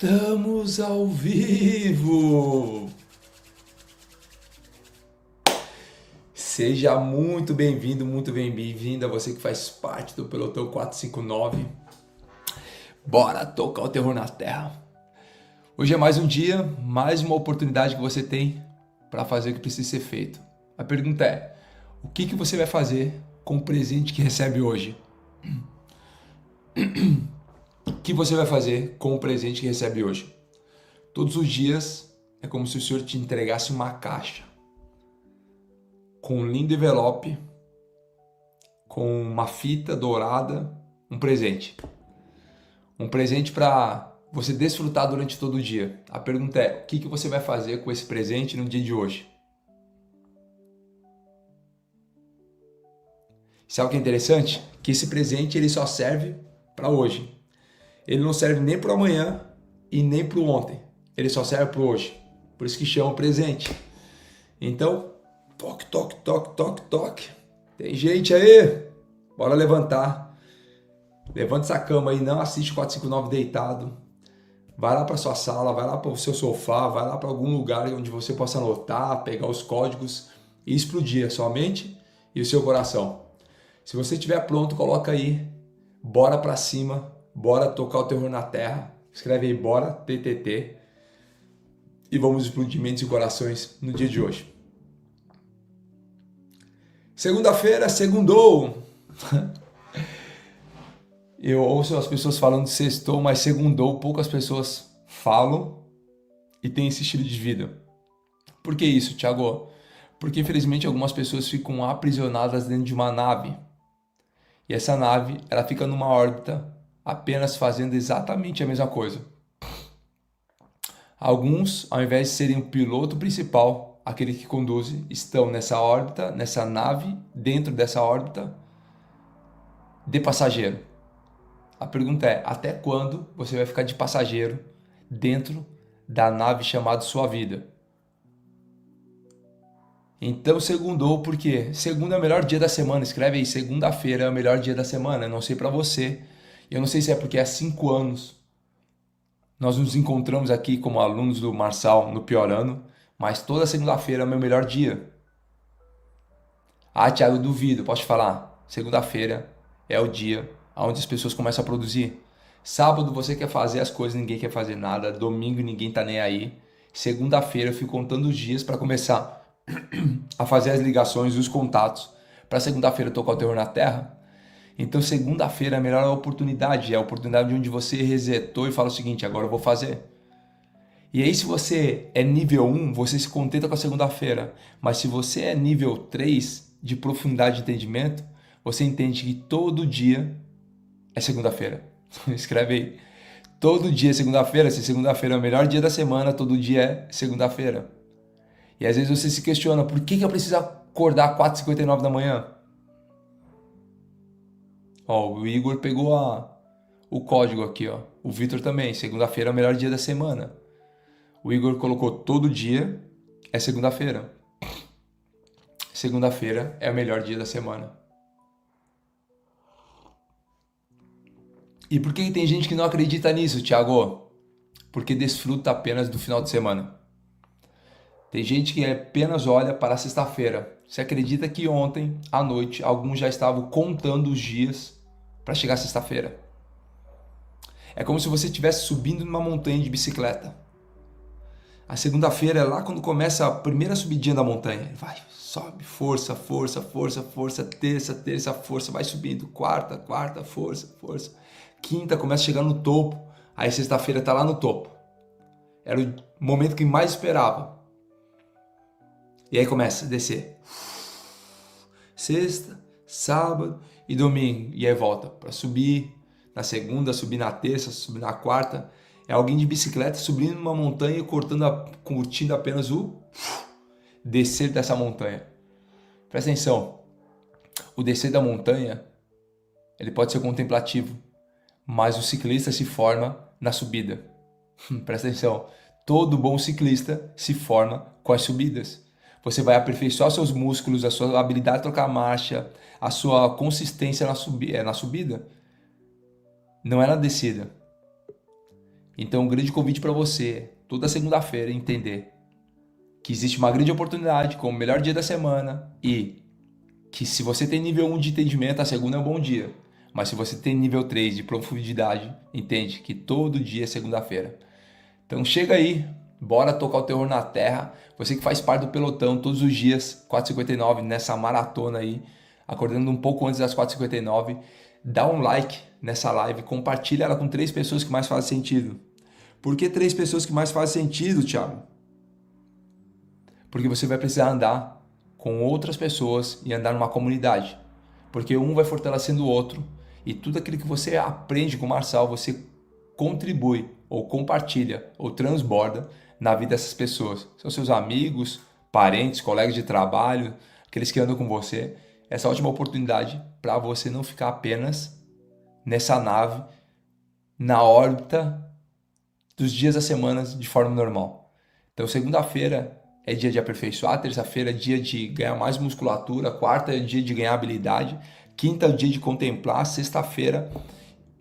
Estamos ao vivo! Seja muito bem-vindo, muito bem-vinda, você que faz parte do Pelotão 459. Bora tocar o terror na terra. Hoje é mais um dia, mais uma oportunidade que você tem para fazer o que precisa ser feito. A pergunta é, o que você vai fazer com o presente que recebe hoje? O que você vai fazer com o presente que recebe hoje? Todos os dias é como se o Senhor te entregasse uma caixa com um lindo envelope, com uma fita dourada, um presente. Um presente para você desfrutar durante todo o dia. A pergunta é, o que você vai fazer com esse presente no dia de hoje? Sabe o que é interessante? Que esse presente ele só serve para hoje. Ele não serve nem para amanhã e nem para o ontem. Ele só serve para hoje. Por isso que chama presente. Então, toque, toque, toque, toque, toque. Tem gente aí? Bora levantar. Levanta essa cama aí, não assiste 459 deitado. Vai lá para sua sala, vai lá para o seu sofá, vai lá para algum lugar onde você possa anotar, pegar os códigos e explodir a sua mente e o seu coração. Se você estiver pronto, coloca aí. Bora para cima. Bora tocar o terror na terra. Escreve aí, bora, TTT. E vamos explodir mentes e corações no dia de hoje. Segunda-feira, segundou. Eu ouço as pessoas falando sextou, mas segundou, poucas pessoas falam e têm esse estilo de vida. Por que isso, Thiago? Porque infelizmente algumas pessoas ficam aprisionadas dentro de uma nave. E essa nave, ela fica numa órbita apenas fazendo exatamente a mesma coisa. Alguns, ao invés de serem o piloto principal, aquele que conduz, estão nessa órbita, nessa nave, dentro dessa órbita, de passageiro. A pergunta é, até quando você vai ficar de passageiro dentro da nave chamada sua vida? Então, segundou, por quê? Segunda é o melhor dia da semana. Escreve aí, segunda-feira é o melhor dia da semana. Eu não sei pra você. Eu não sei se é porque há 5 anos nós nos encontramos aqui como alunos do Marçal no pior ano, mas toda segunda-feira é o meu melhor dia. Ah, Thiago, eu duvido, posso te falar? Segunda-feira é o dia onde as pessoas começam a produzir. Sábado você quer fazer as coisas, ninguém quer fazer nada. Domingo ninguém tá nem aí. Segunda-feira eu fico contando os dias para começar a fazer as ligações e os contatos para segunda-feira tocar o terror na terra. Então segunda-feira é a melhor oportunidade, é a oportunidade onde você resetou e fala o seguinte, agora eu vou fazer. E aí se você é nível 1, você se contenta com a segunda-feira, mas se você é nível 3 de profundidade de entendimento, você entende que todo dia é segunda-feira. Escreve aí. Todo dia é segunda-feira, se segunda-feira é o melhor dia da semana, todo dia é segunda-feira. E às vezes você se questiona, por que eu preciso acordar às 4h59 da manhã? Ó, o Igor pegou o código aqui, ó. O Vitor também, segunda-feira é o melhor dia da semana. O Igor colocou todo dia é segunda-feira. Segunda-feira é o melhor dia da semana. E por que tem gente que não acredita nisso, Thiago? Porque desfruta apenas do final de semana. Tem gente que apenas olha para a sexta-feira. Você acredita que ontem, à noite, alguns já estavam contando os dias para chegar sexta-feira? É como se você estivesse subindo numa montanha de bicicleta. A segunda-feira é lá quando começa a primeira subidinha da montanha. Vai, sobe, força, força, força, força, terça, força, vai subindo. Quarta, força, força. Quinta começa a chegar no topo. Aí sexta-feira está lá no topo. Era o momento que mais esperava. E aí começa a descer. Sexta, sábado e domingo. E aí volta para subir na segunda, subir na terça, subir na quarta. É alguém de bicicleta subindo uma montanha e curtindo apenas o descer dessa montanha. Presta atenção. O descer da montanha, ele pode ser contemplativo, mas o ciclista se forma na subida. Presta atenção. Todo bom ciclista se forma com as subidas. Você vai aperfeiçoar seus músculos, a sua habilidade de trocar marcha, a sua consistência na subida. Não é na descida. Então, um grande convite para você, toda segunda-feira, entender que existe uma grande oportunidade como o melhor dia da semana e que se você tem nível 1 de entendimento, a segunda é um bom dia. Mas se você tem nível 3 de profundidade, entende que todo dia é segunda-feira. Então chega aí, bora tocar o terror na terra. Você que faz parte do pelotão todos os dias, 4h59, nessa maratona aí, acordando um pouco antes das 4h59, dá um like nessa live, compartilha ela com 3 pessoas que mais fazem sentido. Por que 3 pessoas que mais fazem sentido, Thiago? Porque você vai precisar andar com outras pessoas e andar numa comunidade. Porque um vai fortalecendo o outro e tudo aquilo que você aprende com o Marçal, você contribui ou compartilha ou transborda na vida dessas pessoas. São seus amigos, parentes, colegas de trabalho, aqueles que andam com você. Essa ótima oportunidade para você não ficar apenas nessa nave, na órbita dos dias das semanas de forma normal. Então, segunda-feira é dia de aperfeiçoar, terça-feira é dia de ganhar mais musculatura, quarta é dia de ganhar habilidade, quinta é o dia de contemplar, sexta-feira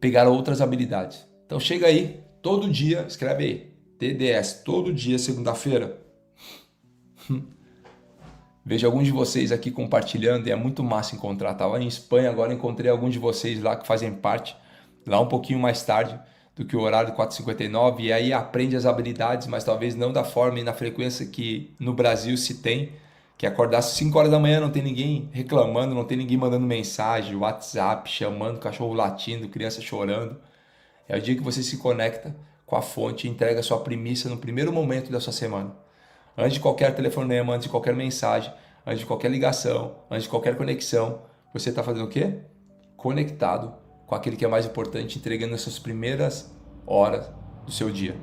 pegar outras habilidades. Então chega aí, todo dia, escreve aí, TDS, todo dia, segunda-feira. Vejo alguns de vocês aqui compartilhando e é muito massa encontrar. Estava em Espanha, agora encontrei alguns de vocês lá que fazem parte, lá um pouquinho mais tarde do que o horário 4h59, e aí aprende as habilidades, mas talvez não da forma e na frequência que no Brasil se tem, que é acordar às 5 horas da manhã, não tem ninguém reclamando, não tem ninguém mandando mensagem, WhatsApp, chamando, cachorro latindo, criança chorando. É o dia que você se conecta com a fonte e entrega a sua primícia no primeiro momento da sua semana. Antes de qualquer telefonema, antes de qualquer mensagem, antes de qualquer ligação, antes de qualquer conexão, você está fazendo o quê? Conectado com aquele que é mais importante, entregando as suas primeiras horas do seu dia.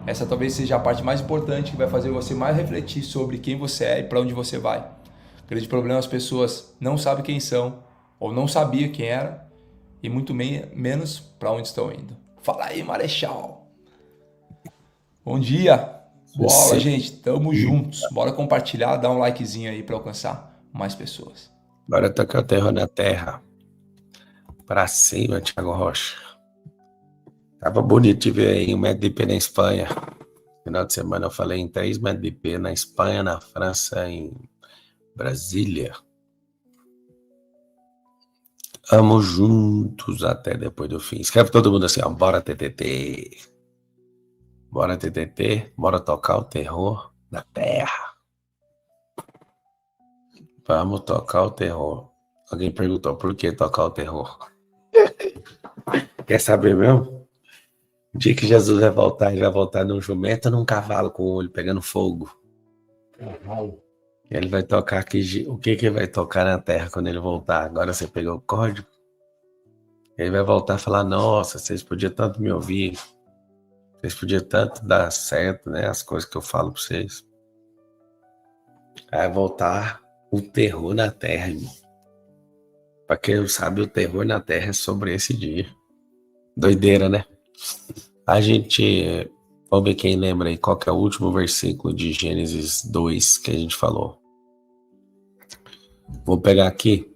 Essa talvez seja a parte mais importante que vai fazer você mais refletir sobre quem você é e para onde você vai. O grande problema é as pessoas não sabem quem são ou não sabiam quem era e muito menos para onde estão indo. Fala aí, Marechal. Bom dia. Boa aula, Você, gente. Tamo juntos. Bora compartilhar, dar um likezinho aí para alcançar mais pessoas. bora tocar o terror na terra. Pra cima, Thiago Rocha. Tava bonito de ver aí 1 m de IP na Espanha. Final de semana eu falei em 3 m de IP na Espanha, na França, em Brasília. Amo juntos até depois do fim. Escreve todo mundo assim, ó. Bora TTT. Bora TTT. Bora tocar o terror na terra. Vamos tocar o terror. Alguém perguntou por que tocar o terror. Quer saber mesmo? O dia que Jesus vai voltar, ele vai voltar num jumento ou num cavalo com o olho pegando fogo. Ele vai tocar aqui. O que que ele vai tocar na terra quando ele voltar? Agora você pegou o código. Ele vai voltar e falar: Nossa, vocês podiam tanto me ouvir. Vocês podiam tanto dar certo, né? As coisas que eu falo pra vocês. Vai voltar o terror na terra, irmão. Pra quem não sabe, o terror na terra é sobre esse dia. Doideira, né? A gente. Vamos ver quem lembra aí qual que é o último versículo de Gênesis 2 que a gente falou. Vou pegar aqui.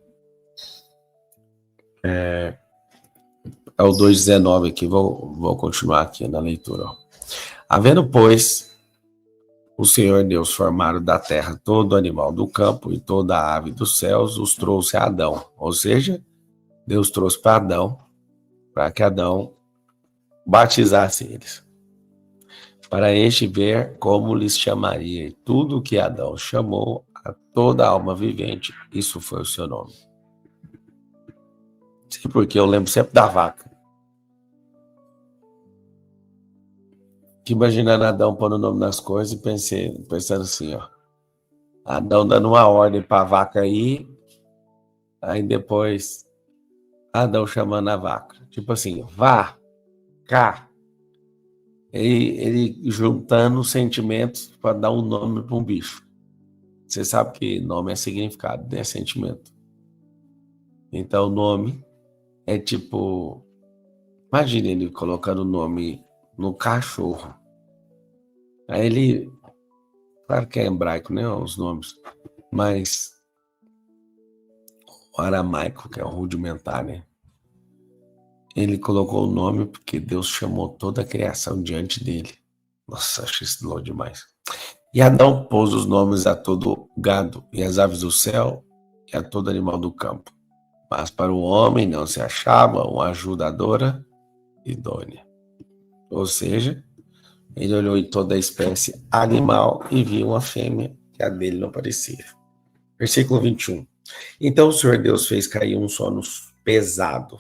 É o 2,19 aqui. Vou continuar aqui na leitura. Ó. Havendo, pois, o Senhor Deus formado da terra todo animal do campo e toda ave dos céus, os trouxe a Adão. Ou seja, Deus trouxe para Adão, para que Adão batizasse eles. Para este ver como lhes chamaria. E tudo que Adão chamou a toda alma vivente, isso foi o seu nome. Sim, porque eu lembro sempre da vaca. Que imaginando Adão pondo o nome nas coisas e pensando assim, ó. Adão dando uma ordem para a vaca aí depois Adão chamando a vaca. Tipo assim, vá, cá. Ele juntando sentimentos para dar um nome para um bicho. Você sabe que nome é significado, né? É sentimento. Então, o nome é tipo... Imagina ele colocando o nome no cachorro. Aí ele... Claro que é hebraico, né? Os nomes. Mas o aramaico, que é o rudimentar, né? Ele colocou o nome porque Deus chamou toda a criação diante dele. Nossa, acho isso louco demais. E Adão pôs os nomes a todo gado e às aves do céu e a todo animal do campo. Mas para o homem não se achava uma ajudadora idônea. Ou seja, ele olhou em toda a espécie animal e viu uma fêmea que a dele não parecia. Versículo 21. Então o Senhor Deus fez cair um sono pesado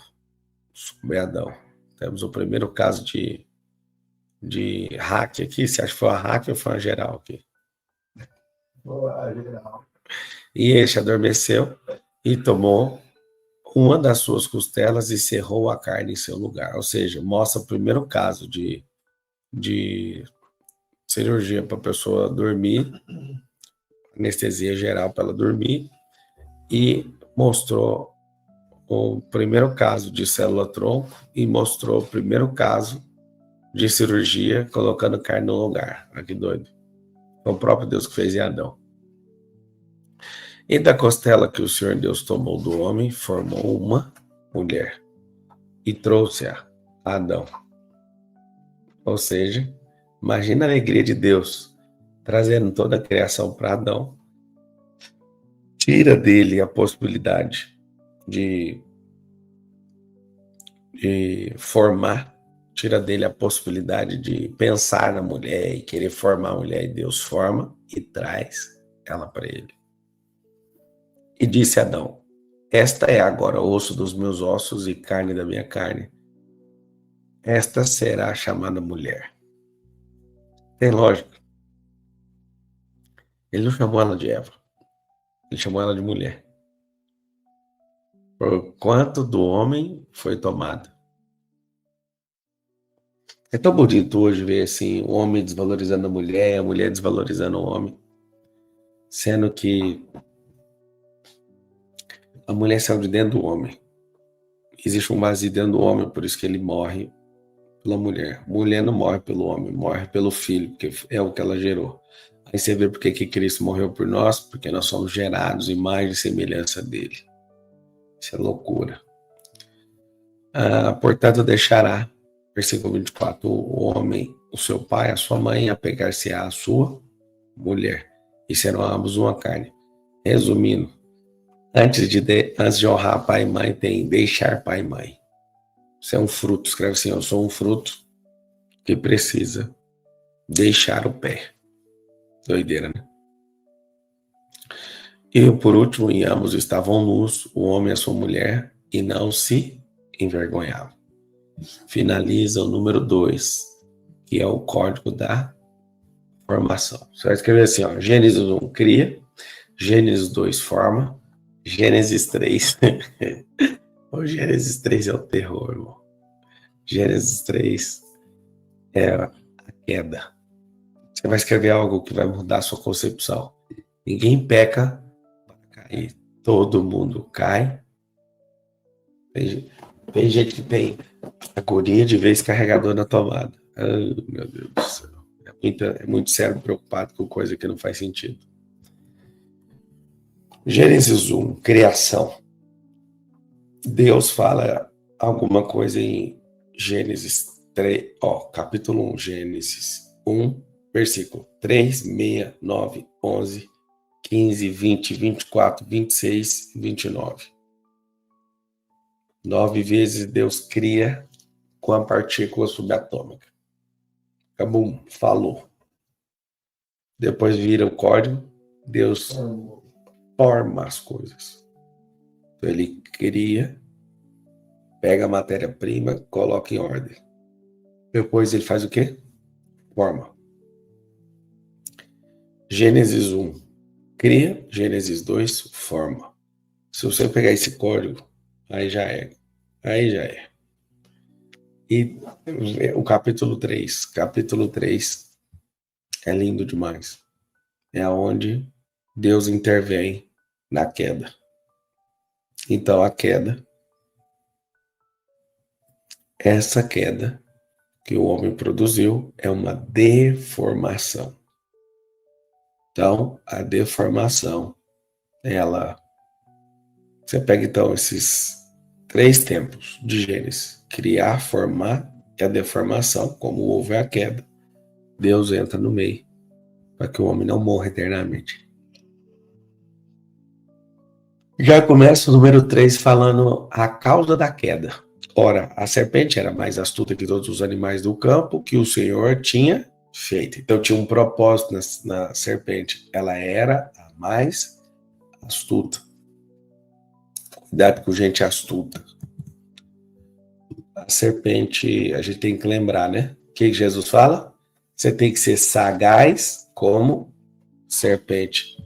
sobre Adão. Temos o primeiro caso de hack aqui. Você acha que foi uma hack ou foi uma geral aqui? E este adormeceu e tomou uma das suas costelas e cerrou a carne em seu lugar. Ou seja, mostra o primeiro caso de cirurgia para a pessoa dormir, anestesia geral para ela dormir, e mostrou o primeiro caso de célula-tronco e mostrou o primeiro caso de cirurgia colocando carne no lugar. Olha que doido. Foi o próprio Deus que fez em Adão. E da costela que o Senhor Deus tomou do homem, formou uma mulher e trouxe-a a Adão. Ou seja, imagina a alegria de Deus trazendo toda a criação para Adão. Tira dele a possibilidade de formar, tira dele a possibilidade de pensar na mulher e querer formar a mulher, e Deus forma e traz ela para ele. E disse Adão: esta é agora osso dos meus ossos e carne da minha carne. Esta será chamada mulher. Tem lógica. Ele não chamou ela de Eva. Ele chamou ela de mulher. Porquanto do homem foi tomada. É tão bonito hoje ver assim, o homem desvalorizando a mulher desvalorizando o homem. Sendo que a mulher saiu de dentro do homem. Existe um vazio dentro do homem, por isso que ele morre pela mulher. Mulher não morre pelo homem, morre pelo filho, porque é o que ela gerou. Aí você vê por que Cristo morreu por nós, porque nós somos gerados imagem e semelhança dele. Isso é loucura. Portanto, deixará, versículo 24, o homem, o seu pai, a sua mãe, apegar-se-á à sua mulher, e serão ambos uma carne. Resumindo, antes de honrar pai e mãe, tem deixar pai e mãe. Isso é um fruto, escreve assim, eu sou um fruto que precisa deixar o pé. Doideira, né? E por último, e ambos estavam nus, o homem e a sua mulher, e não se envergonhavam. Finaliza o número 2, que é o código da formação. Você vai escrever assim, ó, Gênesis 1 cria, Gênesis 2 forma, Gênesis 3. O Gênesis 3 é o terror, irmão. Gênesis 3 é a queda. Você vai escrever algo que vai mudar a sua concepção. Ninguém peca para cair. Todo mundo cai. Tem gente que tem agonia de ver esse carregador na tomada. Oh, meu Deus do céu. É muito sério, preocupado com coisa que não faz sentido. Gênesis 1, criação. Deus fala alguma coisa em Gênesis 3, capítulo 1, Gênesis 1, versículo 3, 6, 9, 11, 15, 20, 24, 26 e 29. 9 vezes Deus cria com a partícula subatômica. Acabou, falou. Depois vira o código, Deus forma as coisas. Então ele cria, pega a matéria-prima, coloca em ordem. Depois ele faz o quê? Forma. Gênesis 1 cria, Gênesis 2 forma. Se você pegar esse código, aí já é. Aí já é. E o capítulo 3 é lindo demais. É onde Deus intervém na queda. Então a queda, essa queda que o homem produziu é uma deformação. Então, a deformação, você pega então esses 3 tempos de Gênesis: criar, formar e a deformação. Como houve a queda, Deus entra no meio para que o homem não morra eternamente. Já começa o número 3 falando a causa da queda. Ora, a serpente era mais astuta que todos os animais do campo que o Senhor tinha feito. Então tinha um propósito na serpente. Ela era a mais astuta. Cuidado com gente astuta. A serpente, a gente tem que lembrar, né? O que Jesus fala? Você tem que ser sagaz como serpente.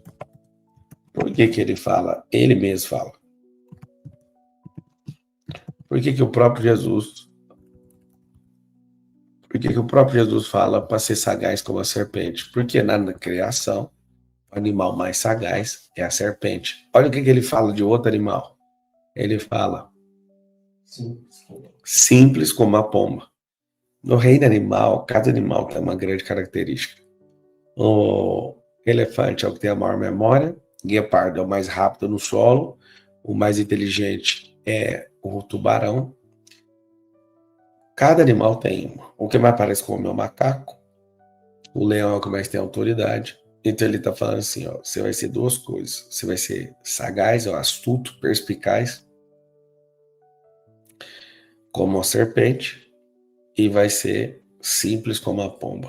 Por que ele fala? Ele mesmo fala. Por que o próprio Jesus... Por que o próprio Jesus fala para ser sagaz como a serpente? Porque na criação, o animal mais sagaz é a serpente. Olha o que ele fala de outro animal. Ele fala simples como a pomba. No reino animal, cada animal tem uma grande característica. O elefante é o que tem a maior memória, o guepardo é o mais rápido no solo, o mais inteligente é o tubarão. Cada animal tem uma. O que mais parece com o meu macaco, o leão é o que mais tem autoridade. Então ele está falando assim, ó, você vai ser 2 coisas. Você vai ser sagaz, ó, astuto, perspicaz, como a serpente, e vai ser simples como a pomba.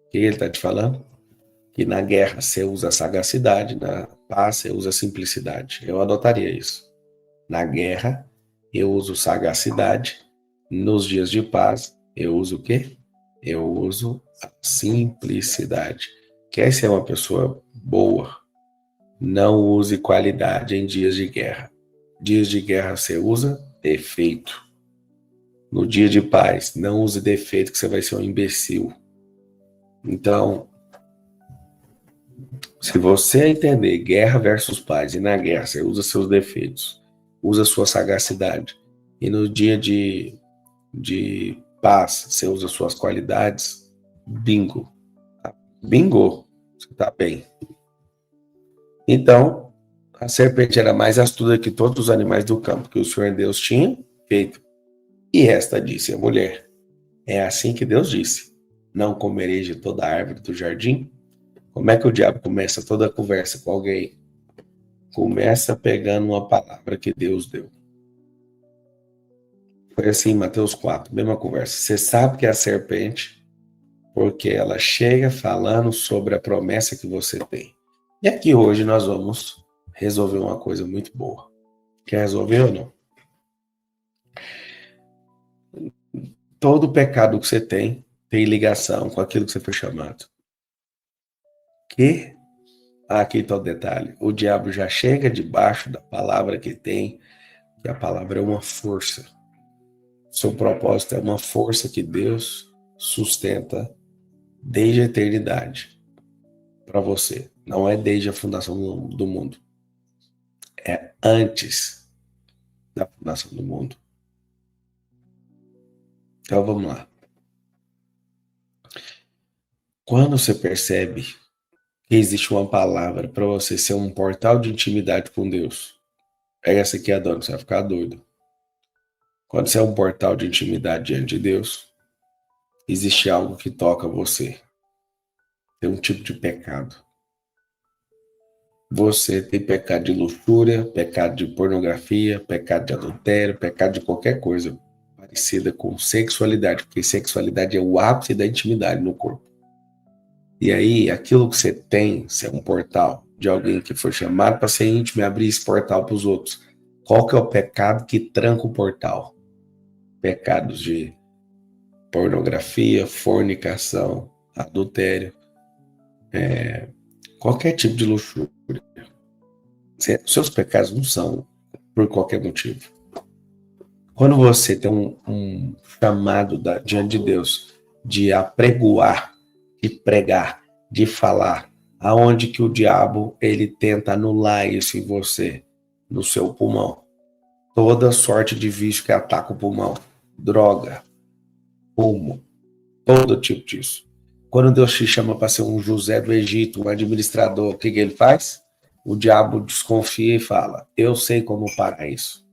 O que ele está te falando? Que na guerra você usa sagacidade, na paz você usa simplicidade. Eu adotaria isso. Na guerra eu uso sagacidade, nos dias de paz eu uso o quê? Eu uso a simplicidade. Quer ser uma pessoa boa? Não use qualidade em dias de guerra. Dias de guerra você usa defeito. No dia de paz, não use defeito que você vai ser um imbecil. Então, se você entender guerra versus paz, e na guerra você usa seus defeitos, usa sua sagacidade, e no dia de paz você usa suas qualidades, bingo. Bingo, você tá bem. Então, a serpente era mais astuta que todos os animais do campo que o Senhor Deus tinha feito. E esta disse a mulher: é assim que Deus disse: não comereis de toda a árvore do jardim? Como é que o diabo começa toda a conversa com alguém? Começa pegando uma palavra que Deus deu. Foi assim em Mateus 4, mesma conversa. Você sabe que é a serpente, porque ela chega falando sobre a promessa que você tem. E aqui hoje nós vamos resolver uma coisa muito boa. Quer resolver ou não? Todo pecado que você tem ligação com aquilo que você foi chamado. Que aqui está o detalhe. O diabo já chega debaixo da palavra que tem, que a palavra é uma força. Seu propósito é uma força que Deus sustenta desde a eternidade para você. Não é desde a fundação do mundo. É antes da fundação do mundo. Então vamos lá. Quando você percebe que existe uma palavra para você ser um portal de intimidade com Deus, essa aqui é a dona, você vai ficar doido. Quando você é um portal de intimidade diante de Deus, existe algo que toca você. Tem um tipo de pecado. Você tem pecado de luxúria, pecado de pornografia, pecado de adultério, pecado de qualquer coisa parecida com sexualidade, porque sexualidade é o ápice da intimidade no corpo. E aí, aquilo que você tem, se é um portal de alguém que foi chamado para ser íntimo e abrir esse portal para os outros. Qual que é o pecado que tranca o portal? Pecados de pornografia, fornicação, adultério, qualquer tipo de luxúria. Seus pecados não são por qualquer motivo. Quando você tem um chamado diante de Deus de apregoar, de pregar, de falar, aonde que o diabo ele tenta anular isso em você, no seu pulmão. Toda sorte de vício que ataca o pulmão, droga, fumo, todo tipo disso. Quando Deus te chama para ser um José do Egito, um administrador, o que ele faz? O diabo desconfia e fala: eu sei como parar isso.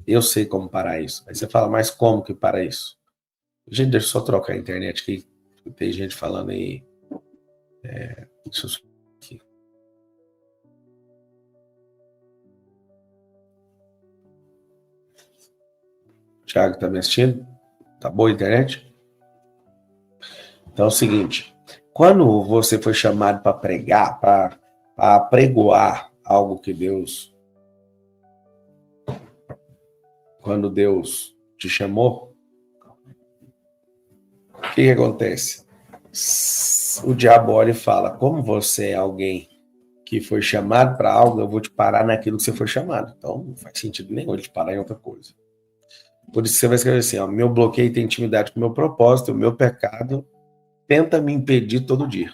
Eu sei como parar isso. Aí você fala, mas como que para isso? Gente, deixa eu só trocar a internet aqui. Tem gente falando aí. Deixa eu só aqui. Thiago, tá me assistindo? Tá boa a internet? Então é o seguinte. Quando você foi chamado para pregar, para apregoar algo que Deus... Quando Deus te chamou, o que acontece? O diabo olha e fala, como você é alguém que foi chamado para algo, eu vou te parar naquilo que você foi chamado. Então, não faz sentido nenhum ele te parar em outra coisa. Por isso que você vai escrever assim, ó, meu bloqueio tem intimidade com o meu propósito, o meu pecado tenta me impedir todo dia.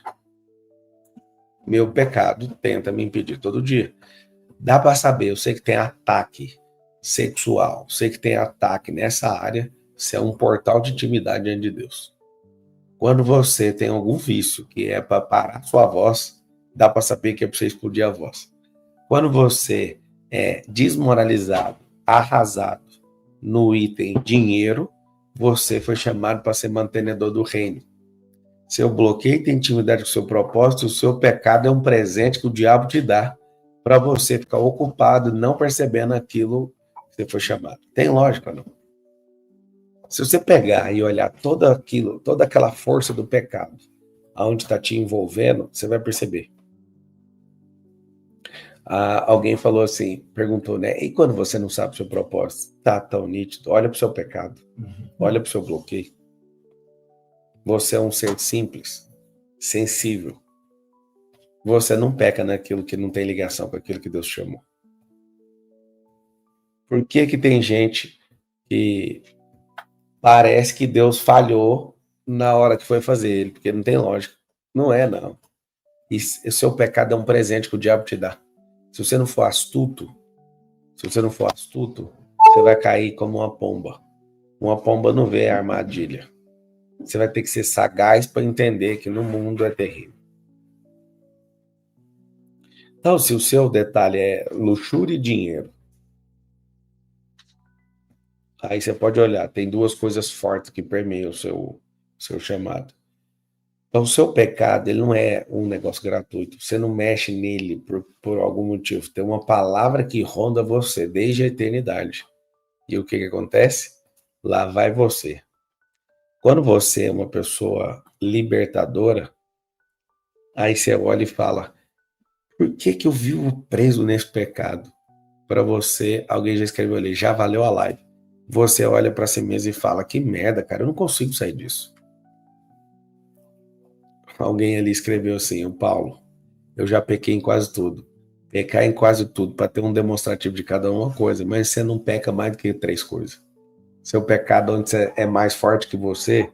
Meu pecado tenta me impedir todo dia. Dá para saber, eu sei que tem ataque sexual, sei que tem ataque nessa área, você é um portal de intimidade diante de Deus. Quando você tem algum vício que é para parar sua voz, dá para saber que é para você explodir a voz. Quando você é desmoralizado, arrasado no item dinheiro, você foi chamado para ser mantenedor do reino. Seu bloqueio tem intimidade com o seu propósito, o seu pecado é um presente que o diabo te dá para você ficar ocupado, não percebendo aquilo que você foi chamado. Tem lógica, não? Se você pegar e olhar toda aquela força do pecado, aonde está te envolvendo, você vai perceber. Alguém falou assim, perguntou, né? E quando você não sabe o seu propósito? Tá tão nítido. Olha para o seu pecado. Olha para o seu bloqueio. Você é um ser simples, sensível. Você não peca naquilo que não tem ligação com aquilo que Deus chamou. Por que tem gente que parece que Deus falhou na hora que foi fazer ele? Porque não tem lógica. Não é, não. E o seu pecado é um presente que o diabo te dá. Se você não for astuto, você vai cair como uma pomba. Uma pomba não vê a armadilha. Você vai ter que ser sagaz para entender que no mundo é terrível. Então, se o seu detalhe é luxúria e dinheiro, aí você pode olhar, tem duas coisas fortes que permeiam o seu chamado. Então, o seu pecado, ele não é um negócio gratuito. Você não mexe nele por algum motivo. Tem uma palavra que ronda você desde a eternidade. E o que acontece? Lá vai você. Quando você é uma pessoa libertadora, aí você olha e fala, por que eu vivo preso nesse pecado? Para você, alguém já escreveu ali, já valeu a live. Você olha para si mesmo e fala, que merda, cara, eu não consigo sair disso. Alguém ali escreveu assim, o Paulo, eu já pequei em quase tudo. Pecar em quase tudo, para ter um demonstrativo de cada uma coisa, mas você não peca mais do que 3 coisas. Seu pecado, onde você é mais forte que você,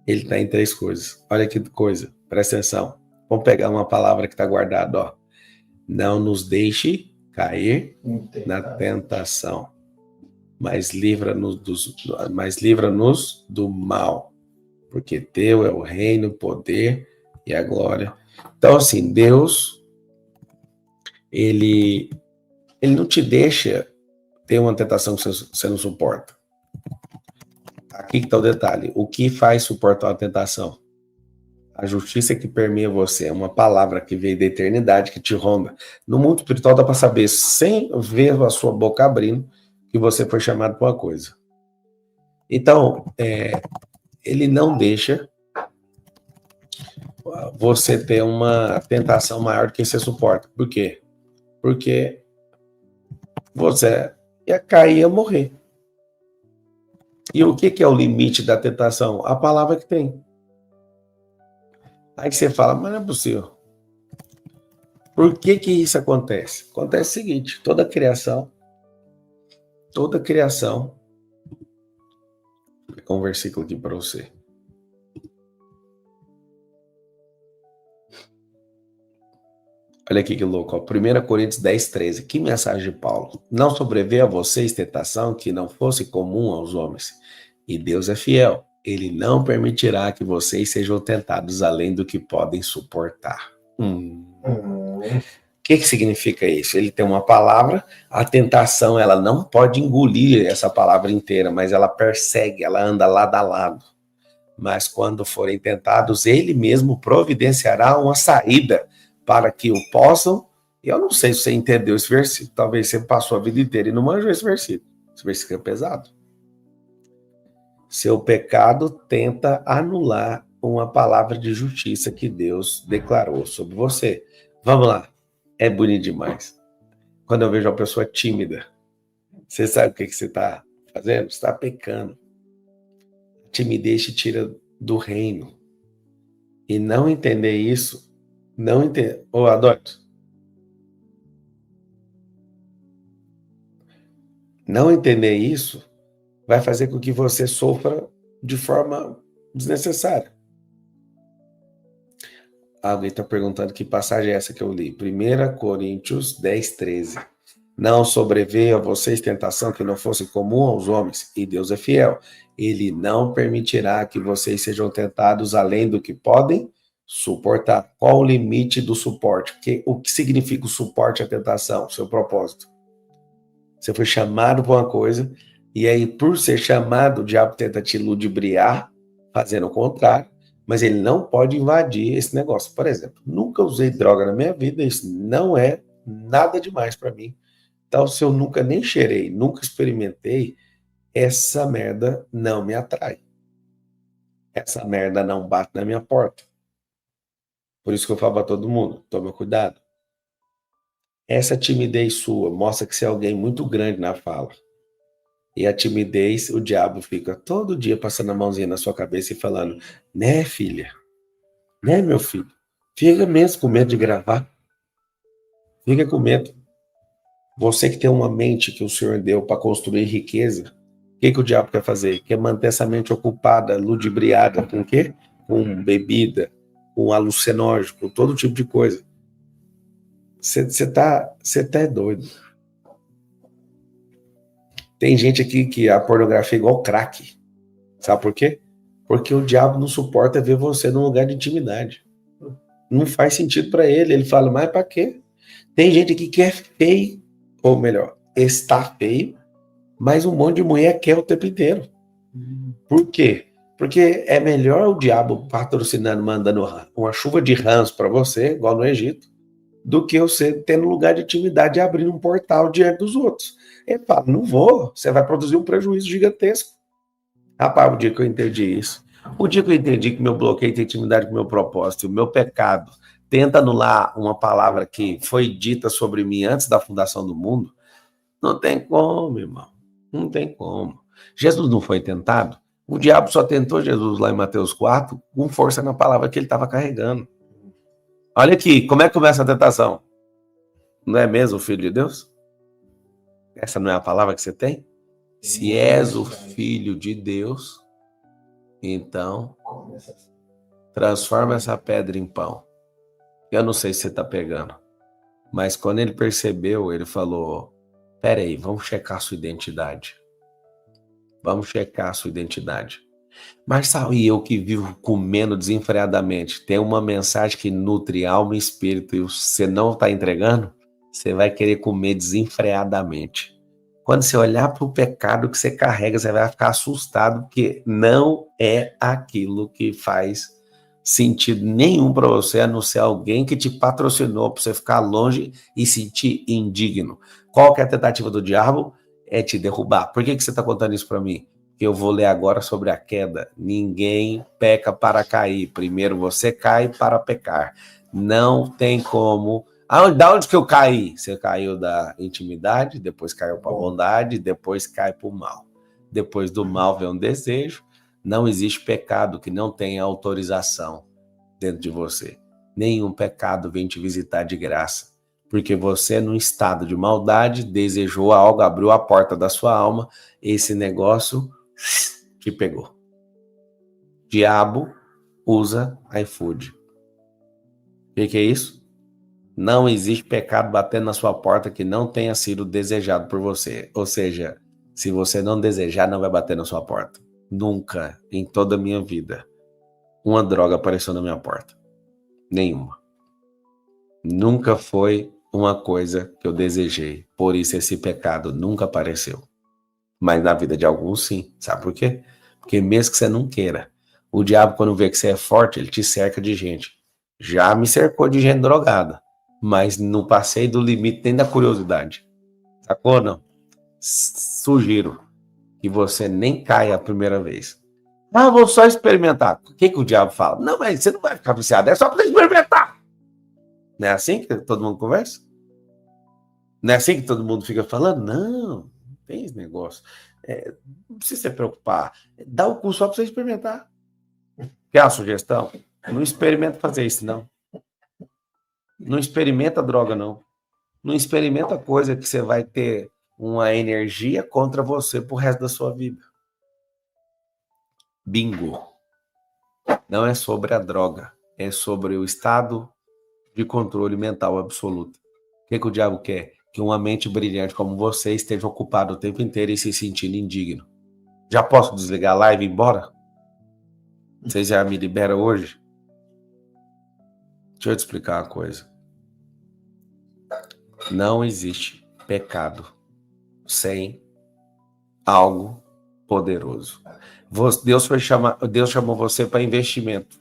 ele está em 3 coisas. Olha que coisa, presta atenção. Vamos pegar uma palavra que está guardada, ó. Não nos deixe cair na tentação, mas livra-nos do mal, porque teu é o reino, o poder e a glória. Então, assim, Deus, ele não te deixa ter uma tentação que você não suporta. Aqui que está o detalhe. O que faz suportar a tentação? A justiça que permeia você é uma palavra que veio da eternidade, que te ronda. No mundo espiritual dá para saber, sem ver a sua boca abrindo, que você foi chamado para uma coisa. Então, ele não deixa você ter uma tentação maior do que você suporta. Por quê? Porque você ia cair e ia morrer. E o que é o limite da tentação? A palavra que tem. Aí você fala, mas não é possível. Por que isso acontece? Acontece o seguinte, toda criação, vou pegar um versículo aqui para você. Olha aqui que louco, ó. 1 Coríntios 10, 13. Que mensagem de Paulo. Não sobreveio a vocês tentação que não fosse comum aos homens. E Deus é fiel. Ele não permitirá que vocês sejam tentados além do que podem suportar. O que significa isso? Ele tem uma palavra, a tentação, ela não pode engolir essa palavra inteira, mas ela persegue, ela anda lado a lado. Mas quando forem tentados, ele mesmo providenciará uma saída para que o possam. Eu não sei se você entendeu esse versículo, talvez você passou a vida inteira e não manjou esse versículo. Esse versículo é pesado. Seu pecado tenta anular uma palavra de justiça que Deus declarou sobre você. Vamos lá. É bonito demais. Quando eu vejo uma pessoa tímida, você sabe o que você está fazendo? Você está pecando. A timidez te tira do reino. E não entender isso, não entender. Ô, Adorto, não entender isso vai fazer com que você sofra de forma desnecessária. Alguém está perguntando que passagem é essa que eu li. 1 Coríntios 10, 13. Não sobreveio a vocês tentação que não fosse comum aos homens, e Deus é fiel. Ele não permitirá que vocês sejam tentados além do que podem suportar. Qual o limite do suporte? O que significa o suporte à tentação? Seu propósito. Você foi chamado para uma coisa, e aí, por ser chamado, o diabo tenta te ludibriar, fazendo o contrário, mas ele não pode invadir esse negócio. Por exemplo, nunca usei droga na minha vida, isso não é nada demais para mim. Então, se eu nunca nem cheirei, nunca experimentei, essa merda não me atrai. Essa merda não bate na minha porta. Por isso que eu falo para todo mundo, tome cuidado. Essa timidez sua mostra que você é alguém muito grande na fala. E a timidez, o diabo fica todo dia passando a mãozinha na sua cabeça e falando, né, filha? Né, meu filho? Fica mesmo com medo de gravar. Fica com medo. Você que tem uma mente que o Senhor deu para construir riqueza, o que o diabo quer fazer? Quer manter essa mente ocupada, ludibriada, com o quê? Com bebida, com alucinógeno, com todo tipo de coisa. Você tá doido. Tem gente aqui que a pornografia é igual crack. Sabe por quê? Porque o diabo não suporta ver você num lugar de intimidade. Não faz sentido para ele. Ele fala, mas para quê? Tem gente aqui que é feio, ou melhor, está feio, mas um monte de mulher quer o tempo inteiro. Por quê? Porque é melhor o diabo patrocinando, mandando uma chuva de rãs para você, igual no Egito, do que você tendo lugar de intimidade e abrindo um portal diante dos outros. Ele fala, não vou, você vai produzir um prejuízo gigantesco. Rapaz, o dia que eu entendi isso, o dia que eu entendi que meu bloqueio tem intimidade com o meu propósito, o meu pecado tenta anular uma palavra que foi dita sobre mim antes da fundação do mundo, não tem como, irmão. Não tem como. Jesus não foi tentado? O diabo só tentou Jesus lá em Mateus 4 com força na palavra que ele estava carregando. Olha aqui, como é que começa a tentação? Não é mesmo o Filho de Deus? Essa não é a palavra que você tem? Se és o Filho de Deus, então transforma essa pedra em pão. Eu não sei se você está pegando, mas quando ele percebeu, ele falou, peraí, vamos checar a sua identidade. Vamos checar a sua identidade. Mas sabe, eu que vivo comendo desenfreadamente, tem uma mensagem que nutre alma e espírito e você não está entregando, você vai querer comer desenfreadamente. Quando você olhar para o pecado que você carrega, você vai ficar assustado, porque não é aquilo que faz sentido nenhum para você, a não ser alguém que te patrocinou para você ficar longe e sentir indigno. Qual que é a tentativa do diabo? É te derrubar. Por que você está contando isso para mim? Eu vou ler agora sobre a queda. Ninguém peca para cair. Primeiro você cai para pecar. Não tem como. Da onde que eu caí? Você caiu da intimidade, depois caiu para a bondade, depois cai para o mal. Depois do mal vem um desejo. Não existe pecado que não tenha autorização dentro de você. Nenhum pecado vem te visitar de graça. Porque você, num estado de maldade, desejou algo, abriu a porta da sua alma, esse negócio te pegou. Diabo usa iFood. O que é isso? Não existe pecado batendo na sua porta que não tenha sido desejado por você. Ou seja, se você não desejar, não vai bater na sua porta. Nunca, em toda a minha vida, uma droga apareceu na minha porta. Nenhuma. Nunca foi uma coisa que eu desejei, por isso esse pecado nunca apareceu. Mas na vida de alguns, sim. Sabe por quê? Porque mesmo que você não queira, o diabo, quando vê que você é forte, ele te cerca de gente. Já me cercou de gente drogada, mas não passei do limite nem da curiosidade. Sacou, não? Sugiro que você nem caia a primeira vez. Ah, vou só experimentar. O que o diabo fala? Não, mas você não vai ficar viciado, é só para experimentar. Não é assim que todo mundo conversa? Não é assim que todo mundo fica falando? Não tem esse negócio. Não precisa se preocupar. Dá o cu só para você experimentar. Quer uma sugestão? Não experimenta fazer isso, não. Não experimenta droga, não. Não experimenta coisa que você vai ter uma energia contra você pro resto da sua vida. Bingo. Não é sobre a droga. É sobre o estado de controle mental absoluto. O que o diabo quer? Que uma mente brilhante como você esteja ocupada o tempo inteiro e se sentindo indigno. Já posso desligar a live e ir embora? Vocês já me liberam hoje? Deixa eu te explicar uma coisa. Não existe pecado sem algo poderoso. Deus chamou você para investimento.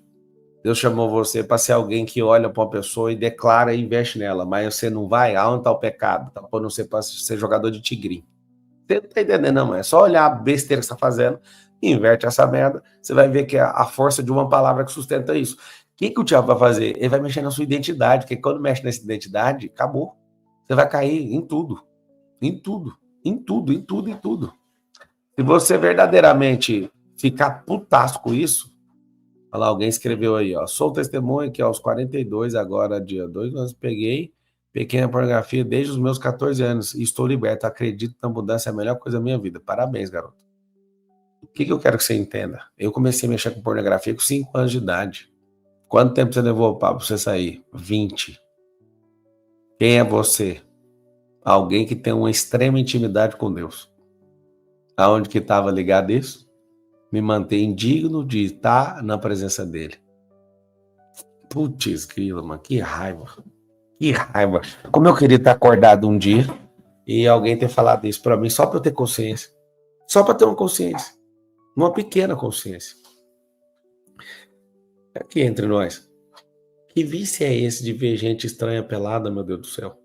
Deus chamou você para ser alguém que olha para uma pessoa e declara e investe nela, mas você não vai, aonde está o pecado? Tá pondo você para ser jogador de tigrinho. Você não está entendendo, não, é só olhar a besteira que você está fazendo e inverte essa merda, você vai ver que é a força de uma palavra que sustenta isso. O que o diabo vai fazer? Ele vai mexer na sua identidade, porque quando mexe nessa identidade, acabou. Você vai cair em tudo, em tudo, em tudo, em tudo, em tudo. Se você verdadeiramente ficar putaço com isso, olha lá, alguém escreveu aí, ó, sou testemunha que aos 42, agora dia 2, nós peguei pequena pornografia desde os meus 14 anos e estou liberto, acredito na mudança, é a melhor coisa da minha vida. Parabéns, garoto. O que eu quero que você entenda? Eu comecei a mexer com pornografia com 5 anos de idade. Quanto tempo você levou para você sair? 20. Quem é você? Alguém que tem uma extrema intimidade com Deus. Aonde que estava ligado isso? Me manter indigno de estar na presença dele. Putz, grila, mano, que raiva. Que raiva. Como eu queria estar acordado um dia e alguém ter falado isso para mim só para eu ter consciência. Só para ter uma consciência. Uma pequena consciência. Aqui entre nós. Que vício é esse de ver gente estranha pelada, meu Deus do céu?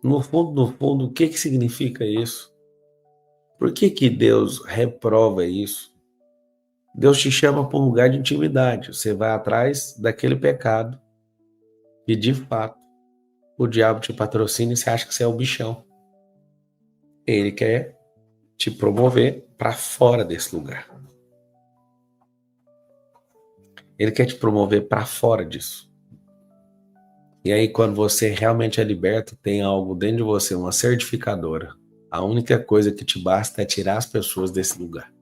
No fundo, o que significa isso? Por que Deus reprova isso? Deus te chama para um lugar de intimidade. Você vai atrás daquele pecado e, de fato, o diabo te patrocina e você acha que você é o bichão. Ele quer te promover para fora desse lugar. Ele quer te promover para fora disso. E aí, quando você realmente é liberto, tem algo dentro de você, uma certificadora. A única coisa que te basta é tirar as pessoas desse lugar.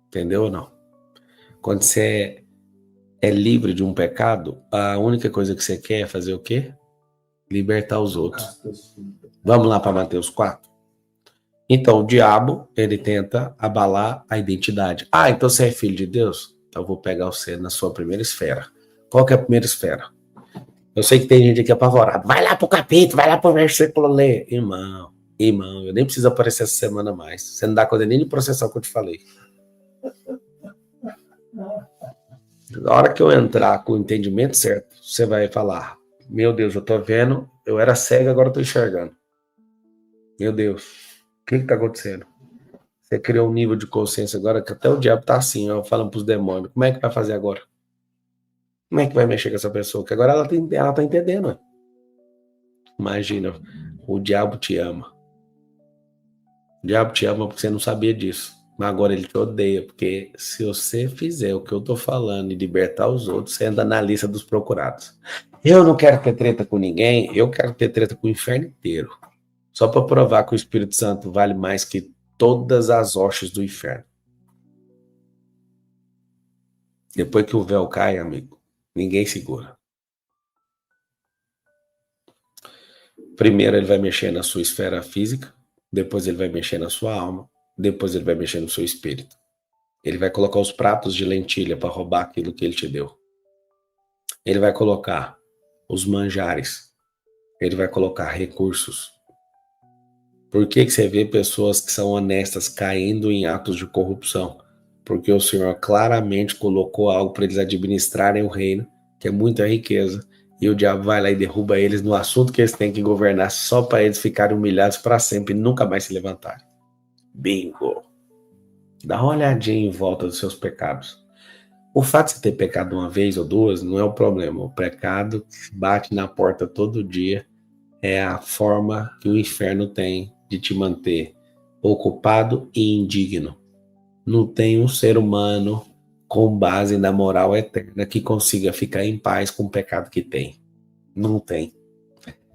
Entendeu ou não? Quando você é livre de um pecado, a única coisa que você quer é fazer o quê? Libertar os outros. Vamos lá para Mateus 4? Então, o diabo, ele tenta abalar a identidade. Ah, então você é filho de Deus? Então eu vou pegar você na sua primeira esfera. Qual que é a primeira esfera? Eu sei que tem gente aqui apavorada. Vai lá pro capítulo, vai lá pro versículo ler. Irmão, eu nem preciso aparecer essa semana mais. Você não dá conta nem de processar o que eu te falei. Na hora que eu entrar com o entendimento certo, você vai falar, meu Deus, eu tô vendo, eu era cego, agora eu tô enxergando. Meu Deus, o que tá acontecendo? Você criou um nível de consciência agora que até o diabo tá assim, ó, falando pros demônios. Como é que vai fazer agora? Como é que vai mexer com essa pessoa? Que agora ela tá entendendo. Ó. Imagina, o diabo te ama. O diabo te ama porque você não sabia disso. Mas agora ele te odeia, porque se você fizer o que eu tô falando e libertar os outros, você anda na lista dos procurados. Eu não quero ter treta com ninguém, eu quero ter treta com o inferno inteiro. Só para provar que o Espírito Santo vale mais que todas as hostes do inferno. Depois que o véu cai, amigo, ninguém segura. Primeiro ele vai mexer na sua esfera física, depois ele vai mexer na sua alma, depois ele vai mexer no seu espírito. Ele vai colocar os pratos de lentilha para roubar aquilo que ele te deu. Ele vai colocar os manjares Ele vai colocar recursos. Por que você vê pessoas que são honestas caindo em atos de corrupção? Porque o Senhor claramente colocou algo para eles administrarem o reino, que é muita riqueza, e o diabo vai lá e derruba eles no assunto que eles têm que governar só para eles ficarem humilhados para sempre e nunca mais se levantarem. Bingo! Dá uma olhadinha em volta dos seus pecados. O fato de você ter pecado uma vez ou duas não é o problema. O pecado bate na porta todo dia. É a forma que o inferno tem de te manter ocupado e indigno. Não tem um ser humano com base na moral eterna que consiga ficar em paz com o pecado que tem. Não tem.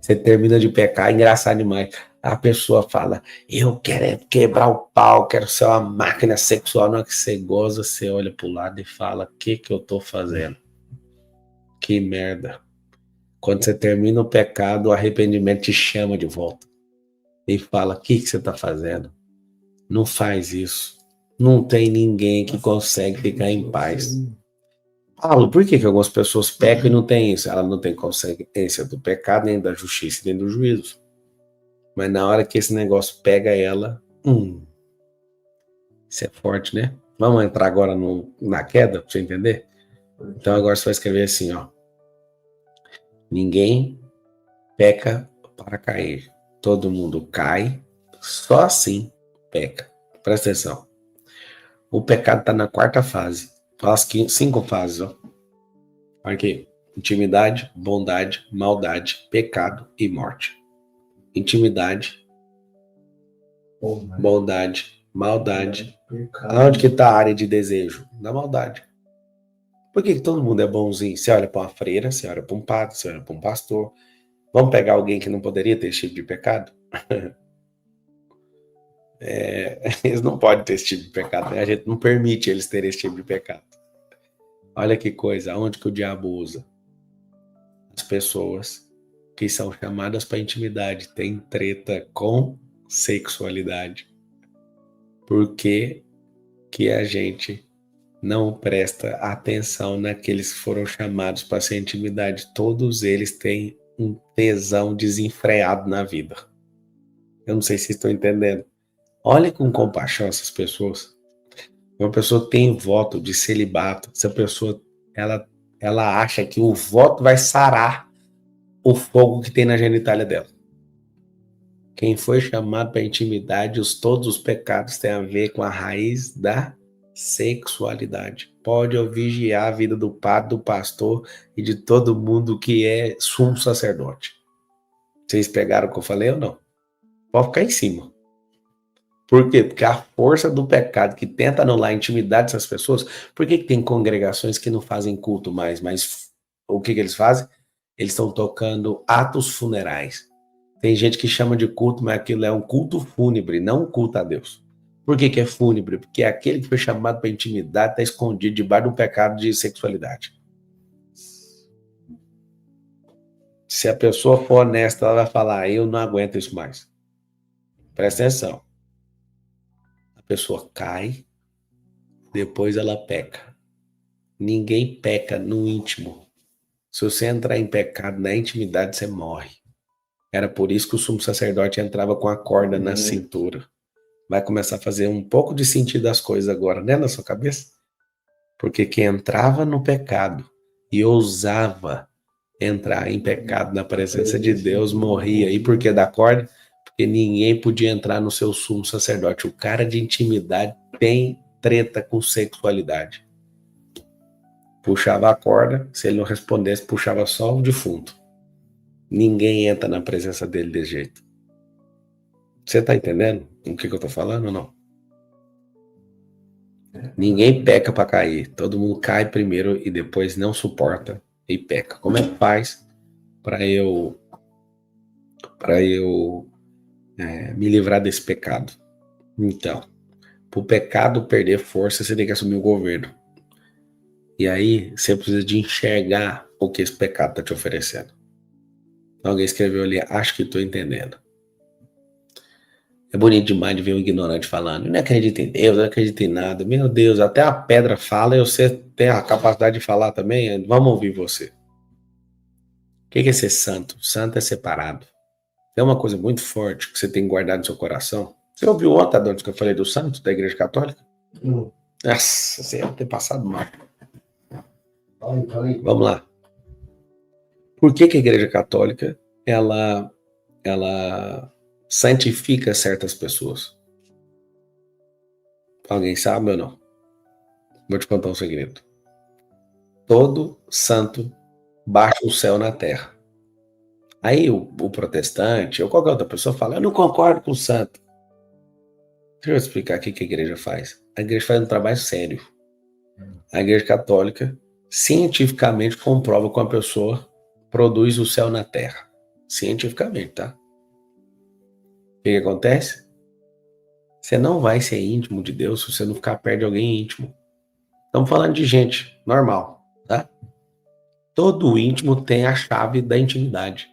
Você termina de pecar, é engraçado demais. A pessoa fala, eu quero quebrar o pau, quero ser uma máquina sexual. Na hora que você goza, você olha pro lado e fala, o que eu tô fazendo? Que merda. Quando você termina o pecado, o arrependimento te chama de volta. E fala, o que você tá fazendo? Não faz isso. Não tem ninguém que consegue ficar em paz. Paulo, por que algumas pessoas pecam e não tem isso? Ela não tem consciência do pecado, nem da justiça, nem do juízo. Mas na hora que esse negócio pega ela, isso é forte, né? Vamos entrar agora na queda, pra você entender? Então agora você vai escrever assim, ó. Ninguém peca para cair. Todo mundo cai, só assim peca. Presta atenção. O pecado está na quarta fase. As 5 fases, ó. Aqui. Intimidade, bondade, maldade, pecado e morte. Intimidade, bondade, maldade. Onde que está a área de desejo? Na maldade. Por que todo mundo é bonzinho? Você olha para uma freira, você olha para um padre, você olha para um pastor. Vamos pegar alguém que não poderia ter esse tipo de pecado? Eles não podem ter esse tipo de pecado, né? A gente não permite eles terem esse tipo de pecado. Olha que coisa, onde que o diabo usa? As pessoas que são chamadas para intimidade têm treta com sexualidade. Por que a gente não presta atenção naqueles que foram chamados para ser intimidade? Todos eles têm um tesão desenfreado na vida. Eu não sei se estão entendendo. Olhe com compaixão essas pessoas. Uma pessoa que tem voto de celibato, essa pessoa, ela acha que o voto vai sarar o fogo que tem na genitália dela. Quem foi chamado para intimidade, todos os pecados têm a ver com a raiz da sexualidade. Pode eu vigiar a vida do padre, do pastor e de todo mundo que é sumo sacerdote. Vocês pegaram o que eu falei ou não? Pode ficar em cima. Por quê? Porque a força do pecado que tenta anular a intimidade dessas pessoas. Por que tem congregações que não fazem culto mais? Mas o que eles fazem? Eles estão tocando atos funerais. Tem gente que chama de culto, mas aquilo é um culto fúnebre, não um culto a Deus. Por que é fúnebre? Porque aquele que foi chamado para intimidade está escondido debaixo do pecado de sexualidade. Se a pessoa for honesta, ela vai falar, eu não aguento isso mais. Presta atenção. A pessoa cai, depois ela peca. Ninguém peca no íntimo. Se você entrar em pecado na intimidade, você morre. Era por isso que o sumo sacerdote entrava com a corda na cintura. Vai começar a fazer um pouco de sentido as coisas agora, né, na sua cabeça? Porque quem entrava no pecado e ousava entrar em pecado na presença de Deus morria. E por que da corda? Porque ninguém podia entrar no seu sumo sacerdote. O cara de intimidade tem treta com sexualidade. Puxava a corda, se ele não respondesse, puxava só o defunto. Ninguém entra na presença dele desse jeito. Você tá entendendo o que eu tô falando ou não? Ninguém peca para cair. Todo mundo cai primeiro e depois não suporta e peca. Como é que faz para eu me livrar desse pecado? Então, para o pecado perder força, você tem que assumir o governo. E aí, você precisa de enxergar o que esse pecado está te oferecendo. Alguém escreveu ali, acho que estou entendendo. É bonito demais de ver um ignorante falando, eu não acredito em Deus, eu não acredito em nada. Meu Deus, até a pedra fala e você tem a capacidade de falar também? Vamos ouvir você. O que é ser santo? Santo é separado. É uma coisa muito forte que você tem que guardar no seu coração. Você ouviu ontem, Adonis, que eu falei do santo da Igreja Católica? Nossa, você ia ter passado mal. Vamos lá. Por que a Igreja Católica ela santifica certas pessoas? Alguém sabe ou não? Vou te contar um segredo. Todo santo baixa o céu na terra. Aí o protestante ou qualquer outra pessoa fala, eu não concordo com o santo. Deixa eu explicar o que a igreja faz. A igreja faz um trabalho sério. A igreja católica cientificamente comprova que uma pessoa produz o céu na terra. Cientificamente, tá? O que acontece? Você não vai ser íntimo de Deus se você não ficar perto de alguém íntimo. Estamos falando de gente normal, tá? Todo íntimo tem a chave da intimidade.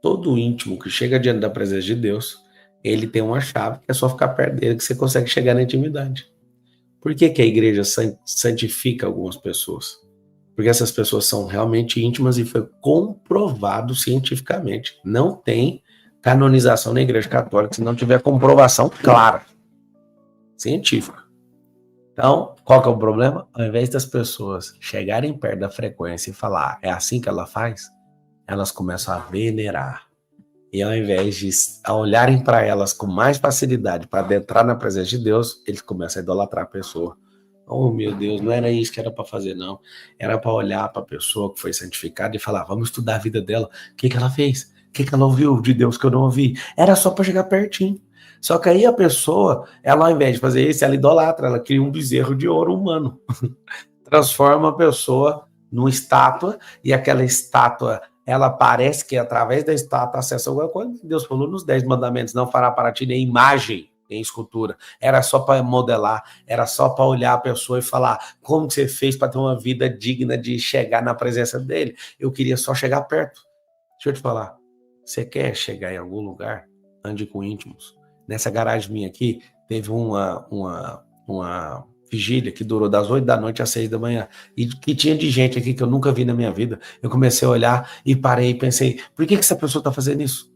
Todo íntimo que chega diante da presença de Deus, ele tem uma chave que é só ficar perto dele que você consegue chegar na intimidade. Por que a igreja santifica algumas pessoas? Porque essas pessoas são realmente íntimas e foi comprovado cientificamente. Não tem canonização na igreja católica se não tiver comprovação clara, científica. Então, qual que é o problema? Ao invés das pessoas chegarem perto da frequência e falar, é assim que ela faz, elas começam a venerar. E ao invés de olharem para elas com mais facilidade para adentrar na presença de Deus, eles começam a idolatrar a pessoa. Oh, meu Deus, não era isso que era para fazer, não. Era para olhar para a pessoa que foi santificada e falar, vamos estudar a vida dela. O que ela fez? O que ela ouviu de Deus que eu não ouvi? Era só para chegar pertinho. Só que aí a pessoa, ela ao invés de fazer isso, ela idolatra, ela cria um bezerro de ouro humano. Transforma a pessoa numa estátua e aquela estátua, ela parece que através da estátua acessa alguma coisa. Deus falou nos 10 mandamentos, não fará para ti nem imagem, nem escultura. Era só para modelar, era só para olhar a pessoa e falar como que você fez para ter uma vida digna de chegar na presença dele. Eu queria só chegar perto. Deixa eu te falar, você quer chegar em algum lugar? Ande com íntimos. Nessa garagem minha aqui, teve uma vigília que durou das 8 da noite às 6 da manhã. E que tinha de gente aqui que eu nunca vi na minha vida. Eu comecei a olhar e parei e pensei, por que essa pessoa está fazendo isso?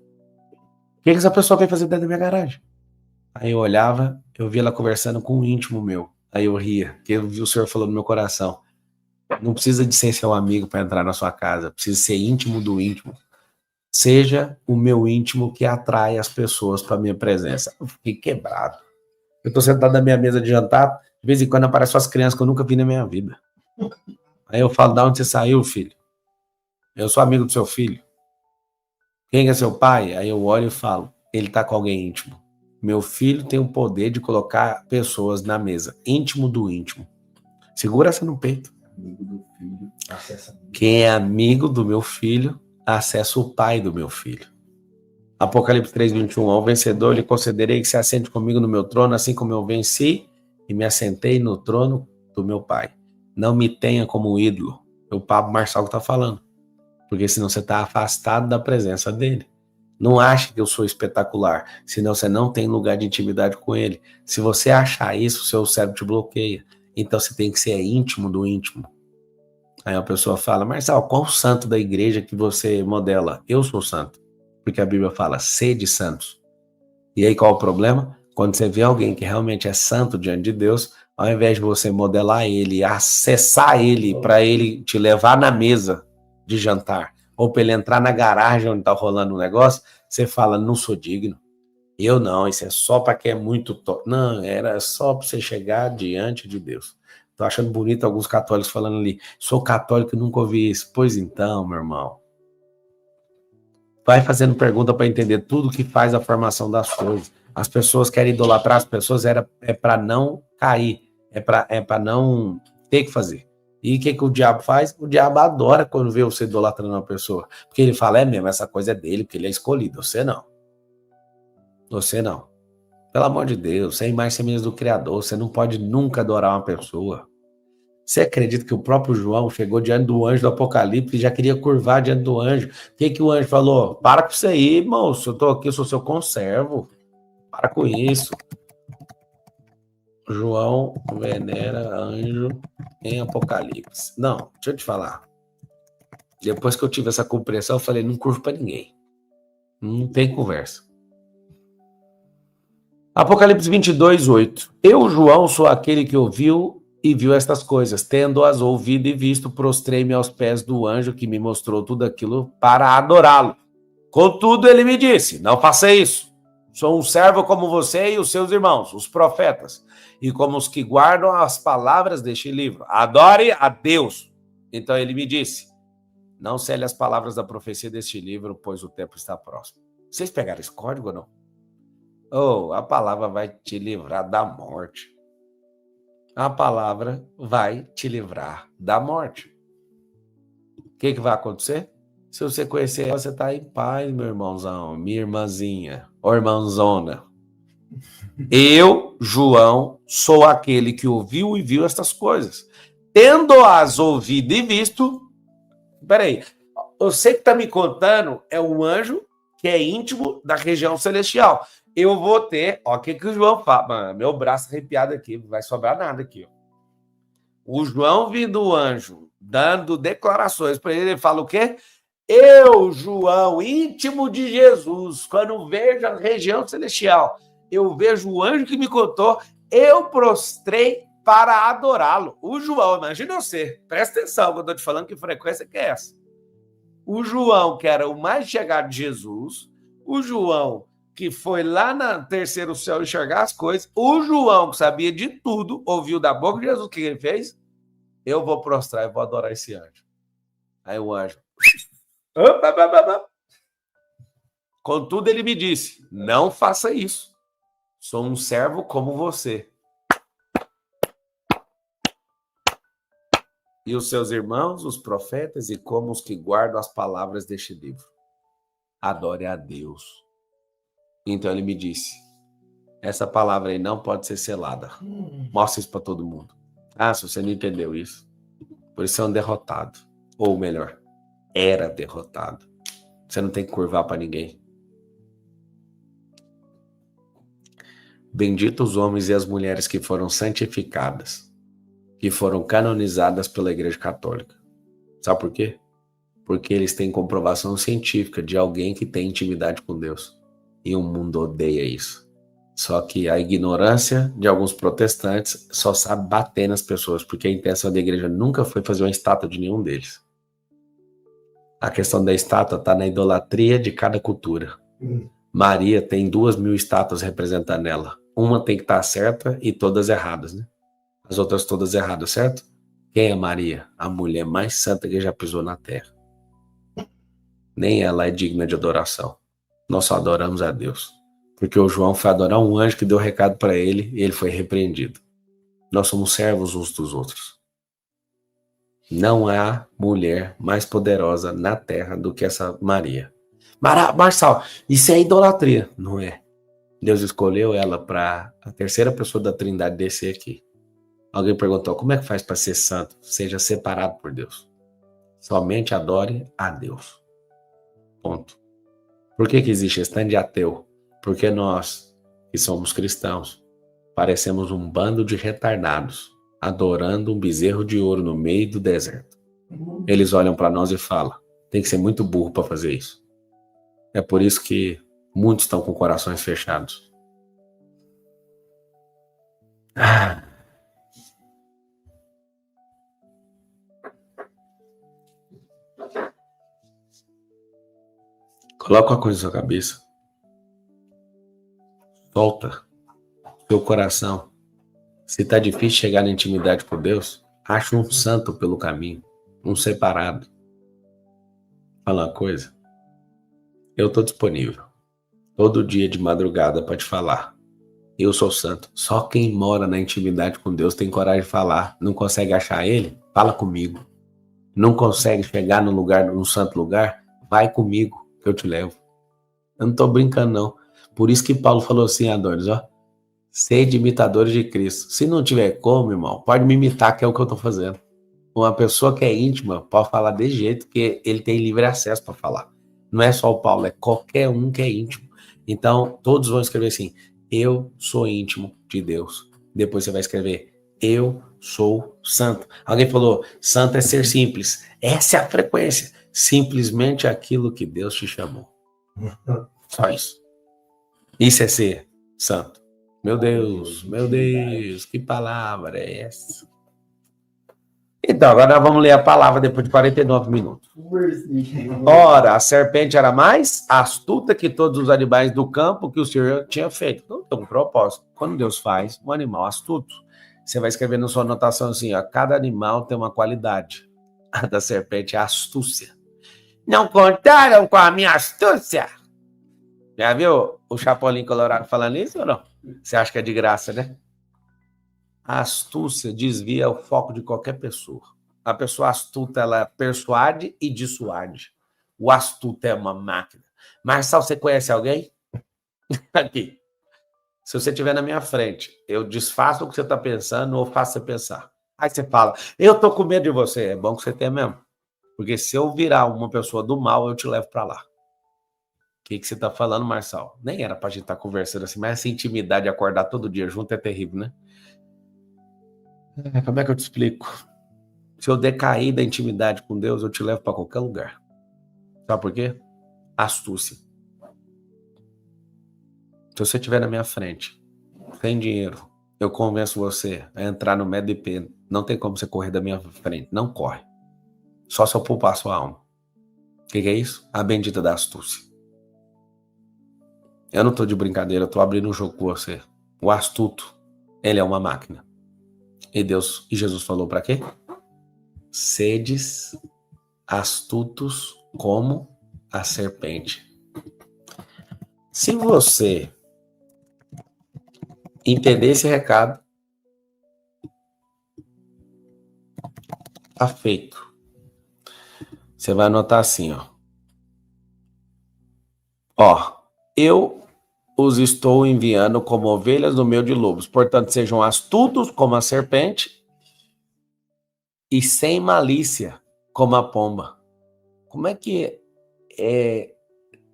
O que essa pessoa vem fazer dentro da minha garagem? Aí eu olhava, eu via ela conversando com um íntimo meu. Aí eu ria, porque eu vi o Senhor falando no meu coração. Não precisa de ser seu amigo para entrar na sua casa, precisa ser íntimo do íntimo. Seja o meu íntimo que atrai as pessoas para a minha presença. Eu fiquei quebrado. Eu estou sentado na minha mesa de jantar, de vez em quando aparecem as crianças que eu nunca vi na minha vida. Aí eu falo, de onde você saiu, filho? Eu sou amigo do seu filho. Quem é seu pai? Aí eu olho e falo, ele está com alguém íntimo. Meu filho tem o poder de colocar pessoas na mesa. Íntimo do íntimo. Segura essa no peito. Amigo do filho, acessa. Quem é amigo do meu filho, acessa o pai do meu filho. Apocalipse 3:21, ao vencedor lhe concederei que se assente comigo no meu trono, assim como eu venci e me assentei no trono do meu pai. Não me tenha como ídolo. É o Pablo Marçal que está falando. Porque senão você está afastado da presença dele. Não ache que eu sou espetacular, senão você não tem lugar de intimidade com ele. Se você achar isso, o seu cérebro te bloqueia. Então você tem que ser íntimo do íntimo. Aí a pessoa fala, Marçal, qual o santo da igreja que você modela? Eu sou santo. Porque a Bíblia fala, sede santos. E aí qual o problema? Quando você vê alguém que realmente é santo diante de Deus, ao invés de você modelar ele, acessar ele, para ele te levar na mesa de jantar, ou para ele entrar na garagem onde está rolando um negócio, você fala, não sou digno. Eu não, isso é só para quem é muito top. Não, era só para você chegar diante de Deus. Tô achando bonito alguns católicos falando ali, sou católico e nunca ouvi isso. Pois então, meu irmão, vai fazendo pergunta para entender tudo que faz a formação das coisas. As pessoas querem idolatrar as pessoas, é para não cair, é para não ter que fazer. E o que o diabo faz? O diabo adora quando vê você idolatrando uma pessoa. Porque ele fala, é mesmo, essa coisa é dele, porque ele é escolhido. Você não. Você não. Pelo amor de Deus, você é imagem e semelhança do Criador, você não pode nunca adorar uma pessoa. Você acredita que o próprio João chegou diante do anjo do Apocalipse e já queria curvar diante do anjo? O que o anjo falou? Para com isso aí, moço, eu tô aqui, eu sou seu conservo. Para com isso. João venera anjo em Apocalipse. Não, deixa eu te falar. Depois que eu tive essa compreensão, eu falei, não curvo para ninguém. Não tem conversa. Apocalipse 22, 8. Eu, João, sou aquele que ouviu e viu estas coisas. Tendo-as ouvido e visto, prostrei-me aos pés do anjo que me mostrou tudo aquilo para adorá-lo. Contudo, ele me disse, não faça isso. Sou um servo como você e os seus irmãos, os profetas, e como os que guardam as palavras deste livro. Adore a Deus. Então ele me disse, não cele as palavras da profecia deste livro, pois o tempo está próximo. Vocês pegaram esse código ou não? Oh, a palavra vai te livrar da morte. A palavra vai te livrar da morte. O que vai acontecer? Se você conhecer ela, você está em paz, meu irmãozão, minha irmãzinha, ou irmãzona. Eu, João, sou aquele que ouviu e viu estas coisas. Tendo-as ouvido e visto... Peraí, você que está me contando é um anjo que é íntimo da região celestial. Eu vou ter... Ó, o que o João fala? Mano, meu braço arrepiado aqui, não vai sobrar nada aqui. Ó. O João vindo o anjo, dando declarações para ele, ele fala o quê? Eu, João, íntimo de Jesus, quando vejo a região celestial, eu vejo o anjo que me contou, eu prostrei para adorá-lo. O João, imagina você, presta atenção que eu estou te falando, que frequência que é essa. O João, que era o mais chegado de Jesus, o João que foi lá no terceiro céu enxergar as coisas, o João que sabia de tudo, ouviu da boca de Jesus o que ele fez, eu vou prostrar e vou adorar esse anjo. Aí o anjo... Contudo, ele me disse, não faça isso. Sou um servo como você. E os seus irmãos, os profetas, e como os que guardam as palavras deste livro. Adore a Deus. Então ele me disse, essa palavra aí não pode ser selada. Mostra isso para todo mundo. Ah, se você não entendeu isso, por isso é um derrotado. Ou melhor, era derrotado. Você não tem que curvar para ninguém. Benditos os homens e as mulheres que foram santificadas, que foram canonizadas pela Igreja Católica. Sabe por quê? Porque eles têm comprovação científica de alguém que tem intimidade com Deus. E o mundo odeia isso. Só que a ignorância de alguns protestantes só sabe bater nas pessoas, porque a intenção da igreja nunca foi fazer uma estátua de nenhum deles. A questão da estátua está na idolatria de cada cultura. Maria tem 2.000 estátuas representando ela. Uma tem que estar certa e todas erradas, né? As outras todas erradas, certo? Quem é Maria? A mulher mais santa que já pisou na terra. Nem ela é digna de adoração. Nós só adoramos a Deus. Porque o João foi adorar um anjo que deu recado para ele e ele foi repreendido. Nós somos servos uns dos outros. Não há mulher mais poderosa na terra do que essa Maria. Marçal, isso é idolatria. Não é. Deus escolheu ela para a terceira pessoa da Trindade descer aqui. Alguém perguntou, como é que faz para ser santo? Seja separado por Deus. Somente adore a Deus. Ponto. Por que existe esse tanto de ateu? Porque nós, que somos cristãos, parecemos um bando de retardados, adorando um bezerro de ouro no meio do deserto. Eles olham para nós e falam, tem que ser muito burro para fazer isso. É por isso que muitos estão com corações fechados. Coloca uma coisa na sua cabeça. Solta seu coração. Se está difícil chegar na intimidade com Deus, acha um santo pelo caminho, um separado. Fala uma coisa. Eu estou disponível. Todo dia de madrugada para te falar. Eu sou santo. Só quem mora na intimidade com Deus tem coragem de falar. Não consegue achar ele? Fala comigo. Não consegue chegar num santo lugar? Vai comigo que eu te levo. Eu não estou brincando não. Por isso que Paulo falou assim, Adonis, ó. Sede imitadores de Cristo. Se não tiver como, irmão, pode me imitar, que é o que eu estou fazendo. Uma pessoa que é íntima pode falar desse jeito, que ele tem livre acesso para falar. Não é só o Paulo, é qualquer um que é íntimo. Então, todos vão escrever assim, eu sou íntimo de Deus. Depois você vai escrever, Eu sou santo. Alguém falou, santo é ser simples. Essa é a frequência. Simplesmente aquilo que Deus te chamou. Só isso. Isso é ser santo. Meu Deus, que palavra é essa? Então, agora nós vamos ler a palavra depois de 49 minutos. Ora, a serpente era mais astuta que todos os animais do campo que o Senhor tinha feito. Então, tem um propósito. Quando Deus faz um animal astuto, você vai escrever na sua anotação assim, ó, cada animal tem uma qualidade. A da serpente é a astúcia. Não contaram com a minha astúcia? Já viu o Chapolin Colorado falando isso ou não? Você acha que é de graça, né? A astúcia desvia o foco de qualquer pessoa. A pessoa astuta, ela persuade e dissuade. O astuto é uma máquina. Marçal, você conhece alguém? Aqui. Se você estiver na minha frente, eu desfaço o que você está pensando ou faço você pensar. Aí você fala, eu tô com medo de você. É bom que você tenha mesmo. Porque se eu virar uma pessoa do mal, eu te levo para lá. O que você está falando, Marçal? Nem era para a gente estar conversando assim, mas essa intimidade de acordar todo dia junto é terrível, né? Como é que eu te explico? Se eu decair da intimidade com Deus, eu te levo para qualquer lugar. Sabe por quê? Astúcia. Se você estiver na minha frente, sem dinheiro, eu convenço você a entrar no MedP. Não tem como você correr da minha frente. Não corre. Só se eu poupar a sua alma. O que é isso? A bendita da astúcia. Eu não tô de brincadeira, eu tô abrindo um jogo com você. O astuto, ele é uma máquina. E Jesus falou para quê? Sedes astutos como a serpente. Se você entender esse recado, tá feito. Você vai anotar assim, ó. Ó, eu os estou enviando como ovelhas no meio de lobos. Portanto, sejam astutos como a serpente e sem malícia como a pomba. Como é que é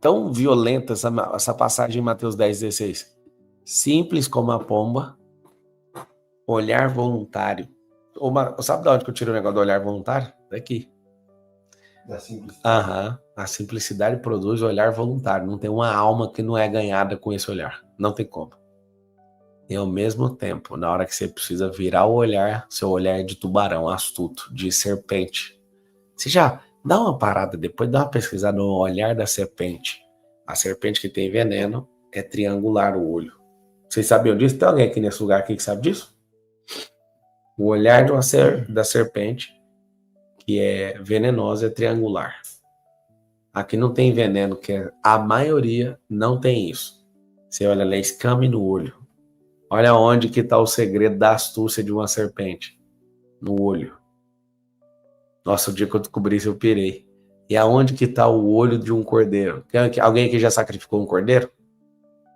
tão violenta essa passagem em Mateus 10:16? Simples como a pomba, olhar voluntário. Sabe de onde que eu tiro o negócio do olhar voluntário? Daqui. Da simplicidade. A simplicidade produz olhar voluntário. Não tem uma alma que não é ganhada com esse olhar. Não tem como. E ao mesmo tempo, na hora que você precisa virar o olhar, seu olhar é de tubarão, astuto, de serpente. Você já dá uma parada depois, dá uma pesquisada no olhar da serpente. A serpente que tem veneno é triangular o olho. Vocês sabiam disso? Tem alguém aqui nesse lugar aqui que sabe disso? O olhar da serpente, que é venenosa, é triangular. Aqui não tem veneno, que a maioria não tem isso. Você olha lá, escame no olho. Olha onde que está o segredo da astúcia de uma serpente. No olho. Nossa, o dia que eu descobri isso eu pirei. E aonde que está o olho de um cordeiro? Alguém aqui já sacrificou um cordeiro?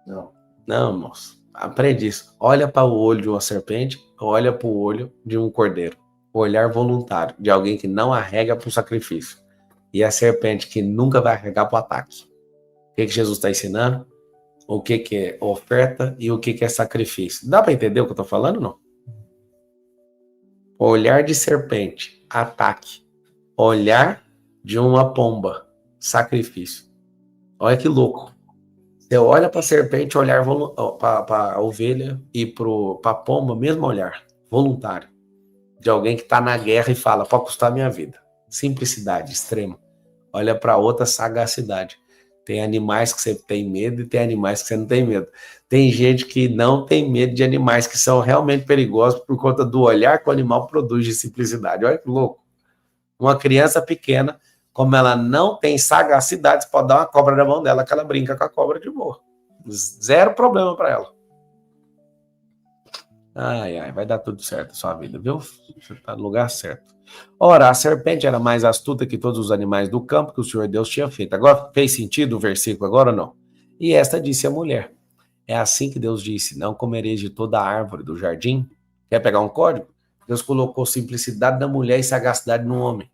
Não. Não, moço. Aprende isso. Olha para o olho de uma serpente, olha para o olho de um cordeiro. O olhar voluntário de alguém que não arrega para o sacrifício. E a serpente que nunca vai arregar para o ataque. O que Jesus está ensinando? O que é oferta e o que é sacrifício. Dá para entender o que eu estou falando, não? Olhar de serpente, ataque. Olhar de uma pomba, sacrifício. Olha que louco. Você olha para a serpente, olhar para a ovelha e para a pomba, mesmo olhar, voluntário. De alguém que está na guerra e fala, pode custar a minha vida. Simplicidade extrema. Olha para outra, sagacidade. Tem animais que você tem medo e tem animais que você não tem medo. Tem gente que não tem medo de animais que são realmente perigosos por conta do olhar que o animal produz de simplicidade. Olha que louco. Uma criança pequena, como ela não tem sagacidade, você pode dar uma cobra na mão dela que ela brinca com a cobra de boa. Zero problema para ela. Ai, vai dar tudo certo a sua vida, viu? Você está no lugar certo. Ora, a serpente era mais astuta que todos os animais do campo que o Senhor Deus tinha feito. Agora, fez sentido o versículo agora ou não? E esta disse a mulher, é assim que Deus disse, não comereis de toda a árvore do jardim. Quer pegar um código? Deus colocou simplicidade na mulher e sagacidade no homem.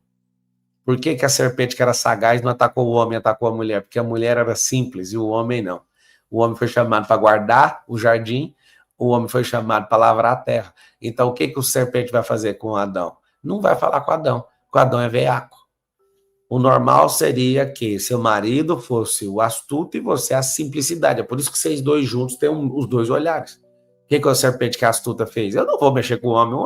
Por que a serpente que era sagaz não atacou o homem, atacou a mulher? Porque a mulher era simples e o homem não. O homem foi chamado para guardar o jardim, o homem foi chamado para lavrar a terra. Então, o que o serpente vai fazer com Adão? Não vai falar com Adão, porque Adão é veaco. O normal seria que seu marido fosse o astuto e você a simplicidade. É por isso que vocês dois juntos têm os dois olhares. O que a serpente que a astuta fez? Eu não vou mexer com o homem,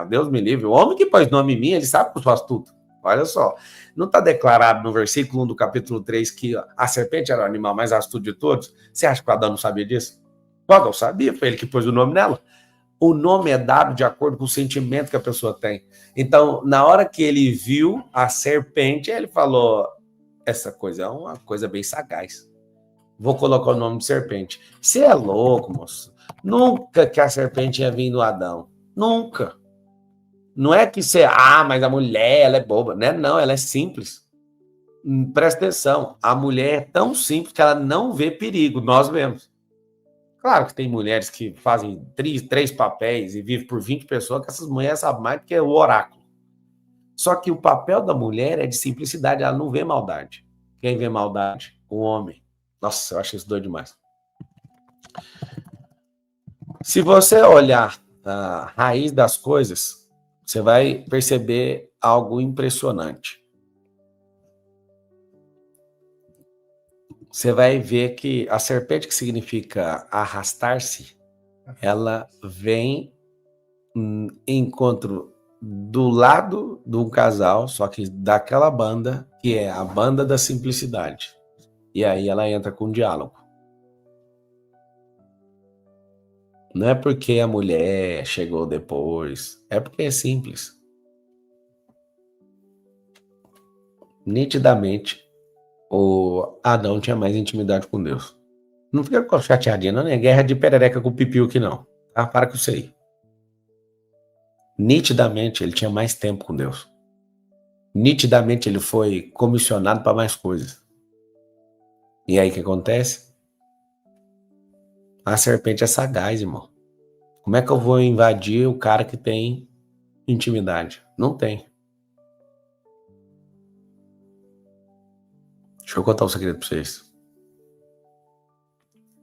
Deus me livre. O homem que pôs nome em mim, ele sabe que eu sou astuto. Olha só, não está declarado no versículo 1 do capítulo 3 que a serpente era o animal mais astuto de todos? Você acha que o Adão não sabia disso? O Adão sabia, foi ele que pôs o nome nela. O nome é dado de acordo com o sentimento que a pessoa tem. Então, na hora que ele viu a serpente, ele falou, essa coisa é uma coisa bem sagaz. Vou colocar o nome de serpente. Você é louco, moço. Nunca que a serpente ia vir no Adão. Nunca. Não é que você, mas a mulher, ela é boba. Não, ela é simples. Presta atenção, a mulher é tão simples que ela não vê perigo, nós vemos. Claro que tem mulheres que fazem três papéis e vivem por 20 pessoas, que essas mulheres sabem mais do que o oráculo. Só que o papel da mulher é de simplicidade, ela não vê maldade. Quem vê maldade? O homem. Nossa, eu acho isso doido demais. Se você olhar a raiz das coisas, você vai perceber algo impressionante. Você vai ver que a serpente, que significa arrastar-se, ela vem em encontro do lado de um casal, só que daquela banda, que é a banda da simplicidade. E aí ela entra com diálogo. Não é porque a mulher chegou depois, é porque é simples. Nitidamente, o Adão tinha mais intimidade com Deus. Não fica chateadinho, não é guerra de perereca com pipiu que não. Tá? Para com isso aí. Nitidamente, ele tinha mais tempo com Deus. Nitidamente, ele foi comissionado para mais coisas. E aí o que acontece? A serpente é sagaz, irmão. Como é que eu vou invadir o cara que tem intimidade? Não tem. Deixa eu contar um segredo para vocês.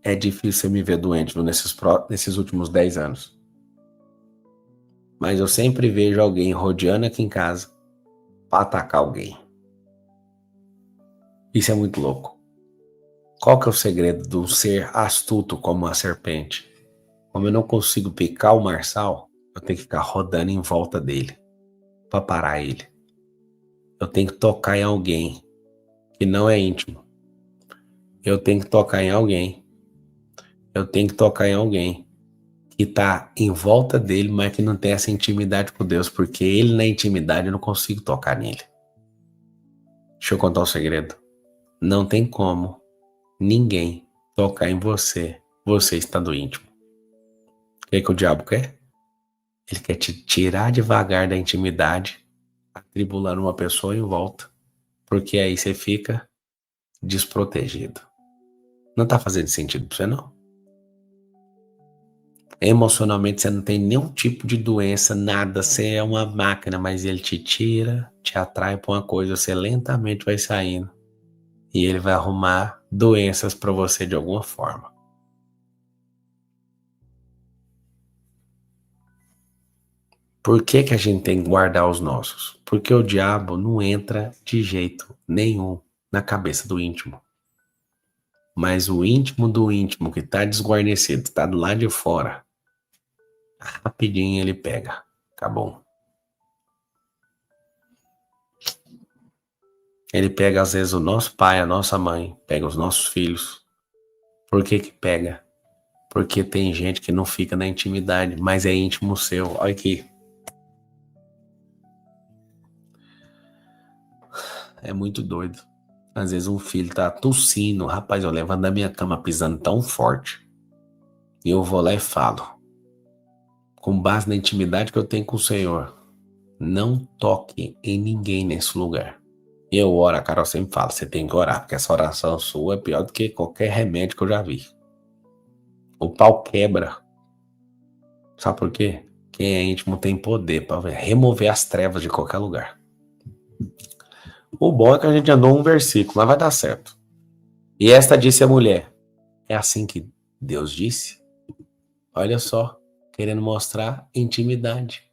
É difícil você me ver doente nesses últimos 10 anos. Mas eu sempre vejo alguém rodeando aqui em casa para atacar alguém. Isso é muito louco. Qual que é o segredo de um ser astuto como a serpente? Como eu não consigo picar o Marçal, eu tenho que ficar rodando em volta dele para parar ele. Eu tenho que tocar em alguém que não é íntimo. Eu tenho que tocar em alguém. Eu tenho que tocar em alguém que está em volta dele, mas que não tem essa intimidade com Deus, porque ele na intimidade eu não consigo tocar nele. Deixa eu contar um segredo. Não tem como ninguém tocar em você estando íntimo. O que o diabo quer? Ele quer te tirar devagar da intimidade, atribulando uma pessoa em volta, porque aí você fica desprotegido. Não tá fazendo sentido pra você, não? Emocionalmente você não tem nenhum tipo de doença, nada, você é uma máquina, mas ele te tira, te atrai pra uma coisa, você lentamente vai saindo e ele vai arrumar doenças pra você de alguma forma. Por que a gente tem que guardar os nossos? Porque o diabo não entra de jeito nenhum na cabeça do íntimo. Mas o íntimo do íntimo que tá desguarnecido, tá do lado de fora, rapidinho ele pega. Acabou. Ele pega às vezes o nosso pai, a nossa mãe, pega os nossos filhos. Por que pega? Porque tem gente que não fica na intimidade, mas é íntimo seu. Olha aqui. É muito doido. Às vezes um filho tá tossindo. Rapaz, eu levanto da minha cama pisando tão forte. E eu vou lá e falo. Com base na intimidade que eu tenho com o Senhor. Não toque em ninguém nesse lugar. E eu oro, a Carol sempre fala, você tem que orar, porque essa oração sua é pior do que qualquer remédio que eu já vi. O pau quebra. Sabe por quê? Quem é íntimo tem poder para remover as trevas de qualquer lugar. O bom é que a gente andou um versículo, mas vai dar certo. E esta disse a mulher, é assim que Deus disse? Olha só, querendo mostrar intimidade.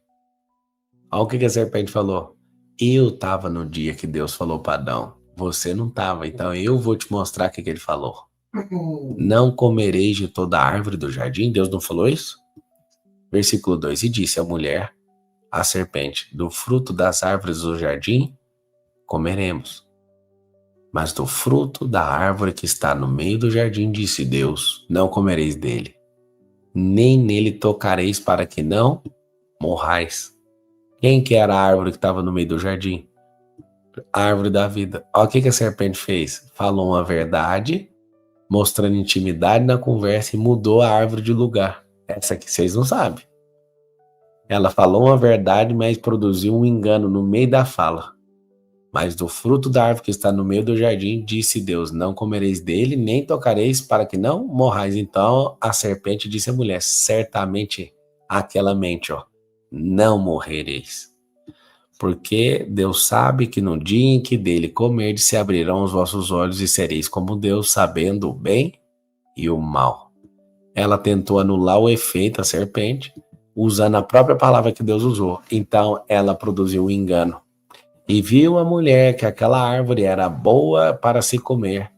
Olha o que a serpente falou. Eu estava no dia que Deus falou para Adão. Você não estava, então eu vou te mostrar o que ele falou. Não comereis de toda a árvore do jardim? Deus não falou isso? Versículo 2. E disse a mulher, a serpente, do fruto das árvores do jardim comeremos. Mas do fruto da árvore que está no meio do jardim, disse Deus, não comereis dele, nem nele tocareis para que não morrais. Quem que era a árvore que estava no meio do jardim? A árvore da vida. Olha o que a serpente fez. Falou uma verdade, mostrando intimidade na conversa e mudou a árvore de lugar. Essa aqui vocês não sabem. Ela falou uma verdade, mas produziu um engano no meio da fala. Mas do fruto da árvore que está no meio do jardim, disse Deus, não comereis dele, nem tocareis para que não morrais. Então a serpente disse à mulher, certamente aquela mente, não morrereis. Porque Deus sabe que no dia em que dele comerdes, se abrirão os vossos olhos e sereis como Deus, sabendo o bem e o mal. Ela tentou anular o efeito, a serpente, usando a própria palavra que Deus usou. Então ela produziu um engano. E viu a mulher que aquela árvore era boa para se comer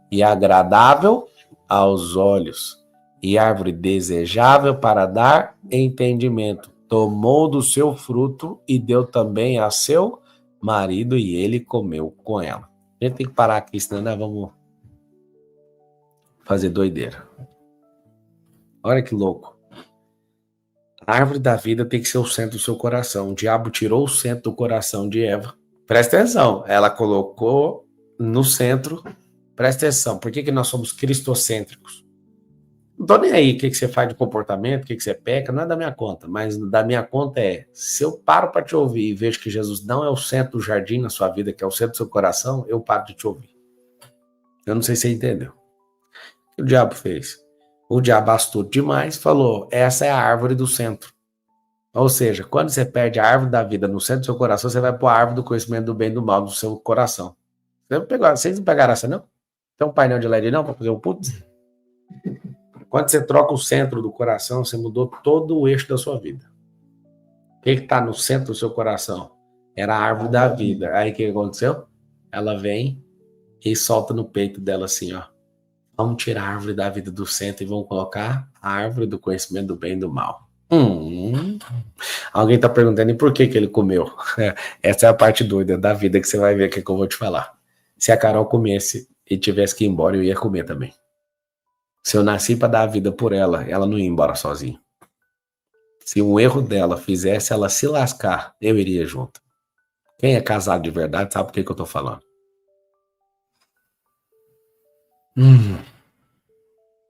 e agradável aos olhos, e árvore desejável para dar entendimento. Tomou do seu fruto e deu também a seu marido, e ele comeu com ela. A gente tem que parar aqui, senão nós vamos fazer doideira. Olha que louco. A árvore da vida tem que ser o centro do seu coração. O diabo tirou o centro do coração de Eva. Presta atenção, ela colocou no centro. Presta atenção, por que nós somos cristocêntricos? Não tô nem aí o que você faz de comportamento, o que você peca, não é da minha conta, mas da minha conta é, se eu paro para te ouvir e vejo que Jesus não é o centro do jardim na sua vida, que é o centro do seu coração, eu paro de te ouvir. Eu não sei se você entendeu. O que o diabo fez? O diabo astuto demais falou, essa é a árvore do centro. Ou seja, quando você perde a árvore da vida no centro do seu coração, você vai pôr a árvore do conhecimento do bem e do mal no seu coração. Vocês não pegaram essa, não? Tem um painel de LED não, para fazer o putz? Quando você troca o centro do coração, você mudou todo o eixo da sua vida. O que está no centro do seu coração? Era a árvore da vida. Aí o que aconteceu? Ela vem e solta no peito dela assim, vamos tirar a árvore da vida do centro e vamos colocar a árvore do conhecimento do bem e do mal. Alguém está perguntando, e por que ele comeu? Essa é a parte doida da vida que você vai ver que eu vou te falar. Se a Carol comesse e tivesse que ir embora, eu ia comer também. Se eu nasci para dar a vida por ela, ela não ia embora sozinha. Se um erro dela fizesse ela se lascar, eu iria junto. Quem é casado de verdade sabe por que eu tô falando.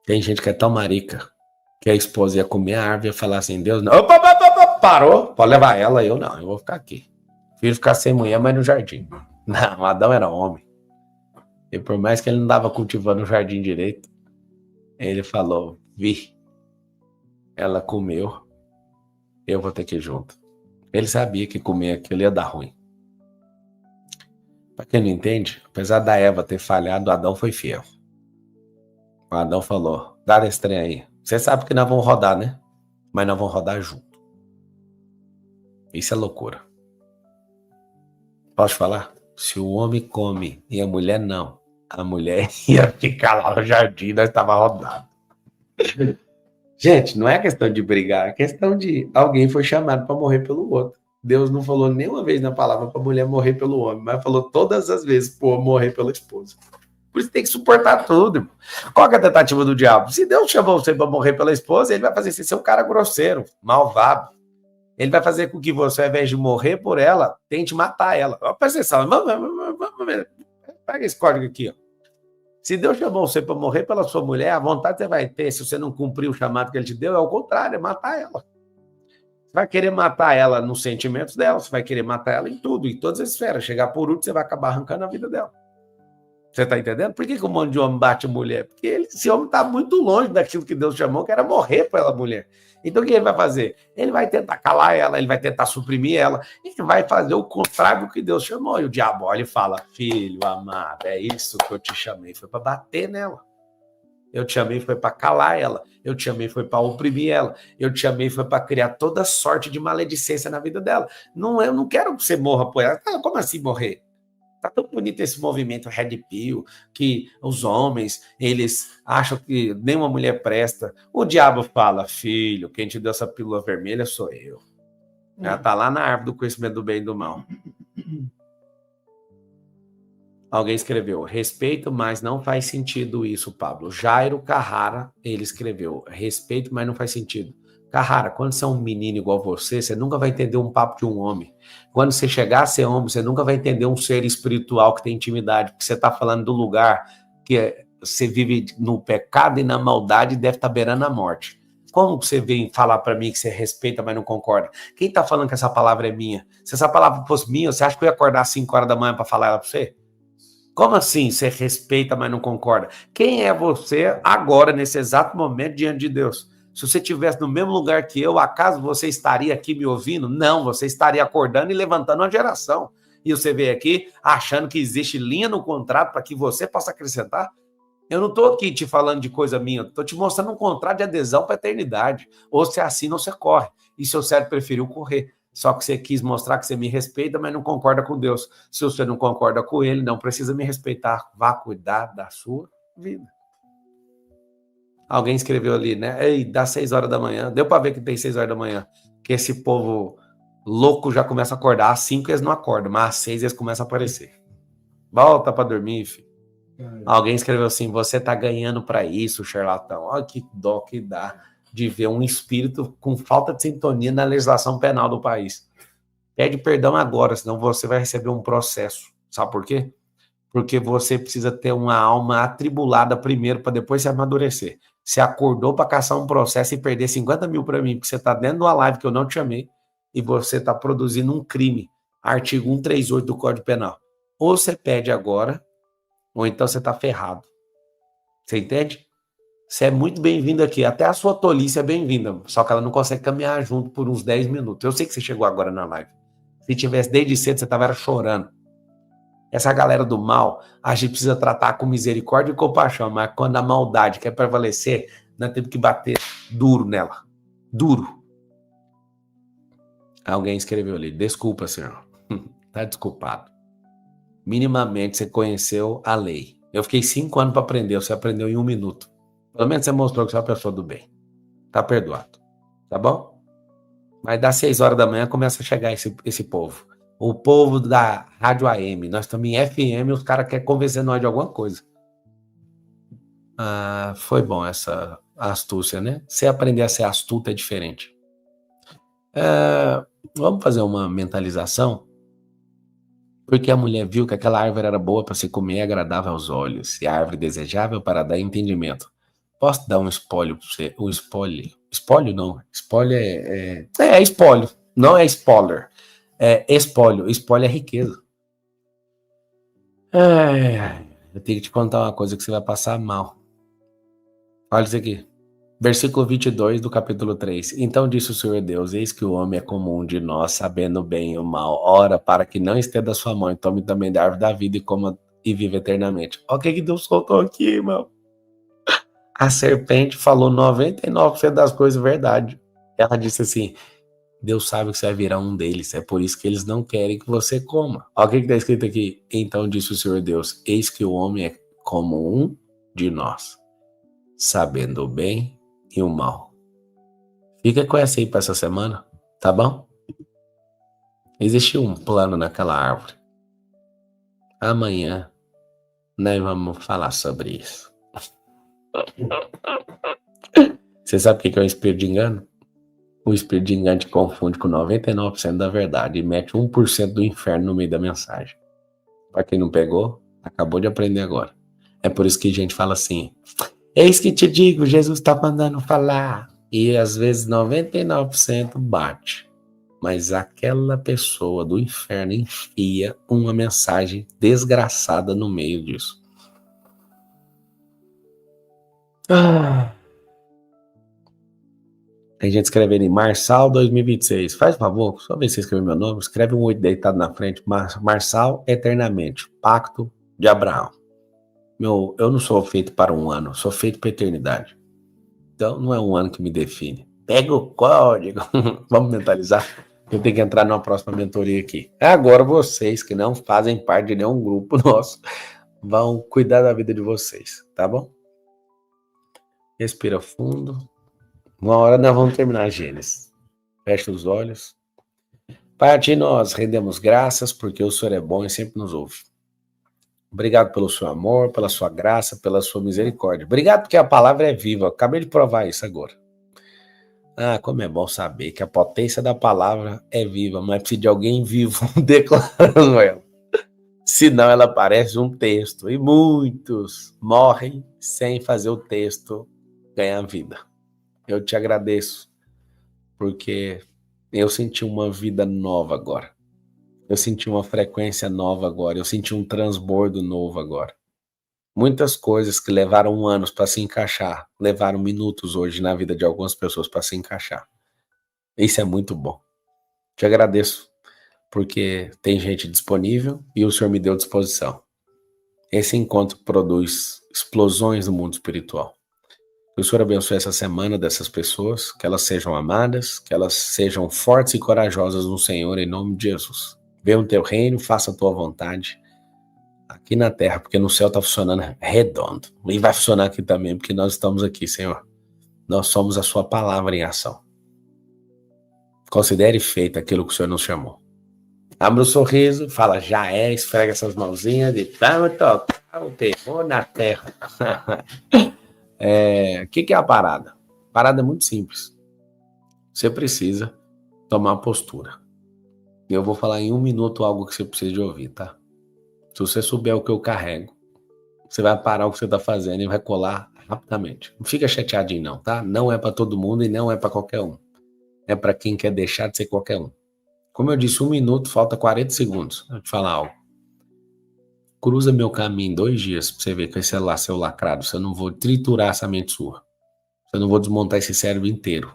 Tem gente que é tão marica que a esposa ia comer a árvore e ia falar assim, Deus não, opa, parou, pode levar ela, eu não, eu vou ficar aqui. Filho ficar sem mulher, mas no jardim. Não, Adão era homem. E por mais que ele não estava cultivando o jardim direito, ele falou, ela comeu, eu vou ter que ir junto. Ele sabia que comer aquilo ia dar ruim. Para quem não entende, apesar da Eva ter falhado, Adão foi fiel. O Adão falou, dá esse trem aí. Você sabe que nós vamos rodar, né? Mas nós vamos rodar junto. Isso é loucura. Posso falar? Se o homem come e a mulher não, a mulher ia ficar lá no jardim, nós estávamos rodados. Gente, não é questão de brigar, é questão de alguém foi chamado para morrer pelo outro. Deus não falou nenhuma vez na palavra para a mulher morrer pelo homem, mas falou todas as vezes para o homem morrer pela esposa. Por isso tem que suportar tudo, irmão. Qual que é a tentativa do diabo? Se Deus chamou você para morrer pela esposa, ele vai fazer você ser um cara grosseiro, malvado. Ele vai fazer com que você, ao invés de morrer por ela, tente matar ela. Presta atenção, vamos ver. Pega esse código aqui, Se Deus chamou você para morrer pela sua mulher, a vontade que você vai ter, se você não cumprir o chamado que ele te deu, é o contrário, é matar ela. Você vai querer matar ela nos sentimentos dela, você vai querer matar ela em tudo, em todas as esferas. Chegar por último, você vai acabar arrancando a vida dela. Você está entendendo? Por que um monte de homem bate mulher? Porque esse homem está muito longe daquilo que Deus chamou, que era morrer pela mulher. Então o que ele vai fazer? Ele vai tentar calar ela, ele vai tentar suprimir ela, ele vai fazer o contrário do que Deus chamou. E o diabo olha e fala, filho amado, é isso que eu te chamei, foi para bater nela. Eu te chamei foi para calar ela. Eu te chamei foi para oprimir ela. Eu te chamei foi para criar toda sorte de maledicência na vida dela. Não, eu não quero que você morra por ela. Ah, como assim morrer? Tá tão bonito esse movimento Red Pill, que os homens, eles acham que nenhuma mulher presta. O diabo fala, filho, quem te deu essa pílula vermelha sou eu. Ela tá lá na árvore do conhecimento do bem e do mal. Alguém escreveu, respeito, mas não faz sentido isso, Pablo. Jairo Carrara, ele escreveu, respeito, mas não faz sentido. Carrara, quando você é um menino igual você nunca vai entender um papo de um homem. Quando você chegar a ser homem, você nunca vai entender um ser espiritual que tem intimidade, porque você está falando do lugar que você vive no pecado e na maldade e deve estar beirando a morte. Como você vem falar para mim que você respeita, mas não concorda? Quem está falando que essa palavra é minha? Se essa palavra fosse minha, você acha que eu ia acordar às 5 horas da manhã para falar ela para você? Como assim você respeita, mas não concorda? Quem é você agora, nesse exato momento, diante de Deus? Se você estivesse no mesmo lugar que eu, acaso você estaria aqui me ouvindo? Não, você estaria acordando e levantando uma geração. E você veio aqui achando que existe linha no contrato para que você possa acrescentar? Eu não estou aqui te falando de coisa minha, estou te mostrando um contrato de adesão para a eternidade. Ou você assina ou você corre. E seu cérebro preferiu correr. Só que você quis mostrar que você me respeita, mas não concorda com Deus. Se você não concorda com ele, não precisa me respeitar. Vá cuidar da sua vida. Alguém escreveu ali, né? Ei, dá 6 horas da manhã. Deu para ver que tem 6 horas da manhã. Que esse povo louco já começa a acordar. Às 5 eles não acordam, mas às 6 eles começam a aparecer. Volta para dormir, filho. Alguém escreveu assim, você tá ganhando para isso, charlatão. Olha que dó que dá de ver um espírito com falta de sintonia na legislação penal do país. Pede perdão agora, senão você vai receber um processo. Sabe por quê? Porque você precisa ter uma alma atribulada primeiro para depois se amadurecer. Você acordou para caçar um processo e perder 50 mil para mim, porque você está dentro de uma live que eu não te chamei e você está produzindo um crime. Artigo 138 do Código Penal. Ou você pede agora, ou então você está ferrado. Você entende? Você é muito bem-vindo aqui. Até a sua tolice é bem-vinda. Só que ela não consegue caminhar junto por uns 10 minutos. Eu sei que você chegou agora na live. Se tivesse desde cedo, você estava chorando. Essa galera do mal, a gente precisa tratar com misericórdia e compaixão. Mas quando a maldade quer prevalecer, nós temos que bater duro nela. Duro. Alguém escreveu ali. Desculpa, senhor. Tá desculpado. Minimamente você conheceu a lei. Eu fiquei 5 anos para aprender. Você aprendeu em 1 minuto. Pelo menos você mostrou que você é uma pessoa do bem. Tá perdoado. Tá bom? Mas das 6 horas da manhã começa a chegar esse povo. O povo da Rádio AM. Nós estamos em FM e os caras querem convencer nós de alguma coisa. Ah, foi bom essa astúcia, né? Você aprender a ser astuto é diferente. Vamos fazer uma mentalização? Porque a mulher viu que aquela árvore era boa para se comer e agradável aos olhos, e a árvore desejável para dar entendimento. Posso dar um espólio para você? Um espólio? Espólio não. Espólio é espólio. Não é spoiler. É espólio. Espólio é riqueza. Eu tenho que te contar uma coisa que você vai passar mal. Olha isso aqui. Versículo 22 do capítulo 3. Então disse o Senhor Deus, eis que o homem é como um de nós, sabendo o bem e o mal. Ora, para que não estenda a sua mão, e tome também da árvore da vida e coma e viva eternamente. Olha o que Deus soltou aqui, irmão. A serpente falou 99% das coisas verdade. Ela disse assim, Deus sabe que você vai virar um deles, é por isso que eles não querem que você coma. Olha o que está escrito aqui. Então disse o Senhor Deus, eis que o homem é como um de nós, sabendo o bem e o mal. Fica com essa aí para essa semana, tá bom? Existe um plano naquela árvore. Amanhã nós vamos falar sobre isso. Você sabe o que é um espírito de engano? O espírito de engano te confunde com 99% da verdade e mete 1% do inferno no meio da mensagem. Para quem não pegou, acabou de aprender agora. É por isso que a gente fala assim, eis que te digo, Jesus está mandando falar. E às vezes 99% bate. Mas aquela pessoa do inferno enfia uma mensagem desgraçada no meio disso. Tem gente escrevendo em Marçal 2026. Faz favor, só ver se você escreveu meu nome. Escreve um 8 deitado na frente. Marçal eternamente. Pacto de Abraão. Eu não sou feito para um ano, sou feito para a eternidade. Então não é um ano que me define. Pega o código. Vamos mentalizar. Eu tenho que entrar numa próxima mentoria aqui. Agora vocês que não fazem parte de nenhum grupo nosso vão cuidar da vida de vocês, tá bom? Respira fundo. Uma hora nós vamos terminar a Gênesis. Fecha os olhos. Pai, a ti nós rendemos graças porque o Senhor é bom e sempre nos ouve. Obrigado pelo seu amor, pela sua graça, pela sua misericórdia. Obrigado porque a palavra é viva. Acabei de provar isso agora. Ah, como é bom saber que a potência da palavra é viva, mas precisa de alguém vivo declarando ela. Senão ela parece um texto e muitos morrem sem fazer o texto ganhar vida. Eu te agradeço porque eu senti uma vida nova agora. Eu senti uma frequência nova agora. Eu senti um transbordo novo agora. Muitas coisas que levaram anos para se encaixar, levaram minutos hoje na vida de algumas pessoas para se encaixar. Isso é muito bom. Te agradeço, porque tem gente disponível e o Senhor me deu disposição. Esse encontro produz explosões no mundo espiritual. Que o Senhor abençoe essa semana dessas pessoas, que elas sejam amadas, que elas sejam fortes e corajosas no Senhor, em nome de Jesus. Venha o teu reino, faça a tua vontade. Aqui na terra, porque no céu está funcionando redondo. E vai funcionar aqui também, porque nós estamos aqui, Senhor. Nós somos a sua palavra em ação. Considere feito aquilo que o Senhor nos chamou. Abra o sorriso, fala, já é, esfrega essas mãozinhas e vamos tocar o terror na terra. O que é a parada? A parada é muito simples. Você precisa tomar postura. E eu vou falar em 1 minuto algo que você precisa de ouvir, tá? Se você souber o que eu carrego, você vai parar o que você está fazendo e vai colar rapidamente. Não fica chateadinho não, tá? Não é para todo mundo e não é para qualquer um. É para quem quer deixar de ser qualquer um. Como eu disse, 1 minuto, falta 40 segundos. Eu vou te falar algo. Cruza meu caminho em 2 dias para você ver com esse celular seu lacrado. Se eu não vou triturar essa mente sua. Se eu não vou desmontar esse cérebro inteiro.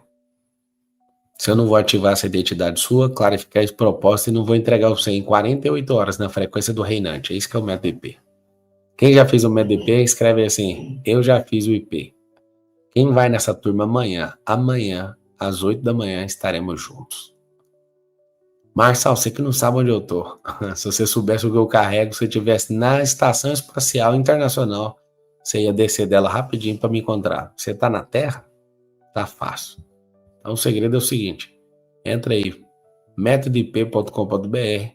Se eu não vou ativar essa identidade sua, clarificar esse propósito e não vou entregar você em 48 horas na frequência do reinante. É isso que é o método IP. Quem já fez o método IP, escreve assim, eu já fiz o IP. Quem vai nessa turma amanhã, às 8 da manhã, estaremos juntos. Marçal, você que não sabe onde eu tô. Se você soubesse o que eu carrego, se você estivesse na Estação Espacial Internacional, você ia descer dela rapidinho para me encontrar. Você tá na Terra? Tá fácil. Então o segredo é o seguinte, entra aí, metodip.com.br,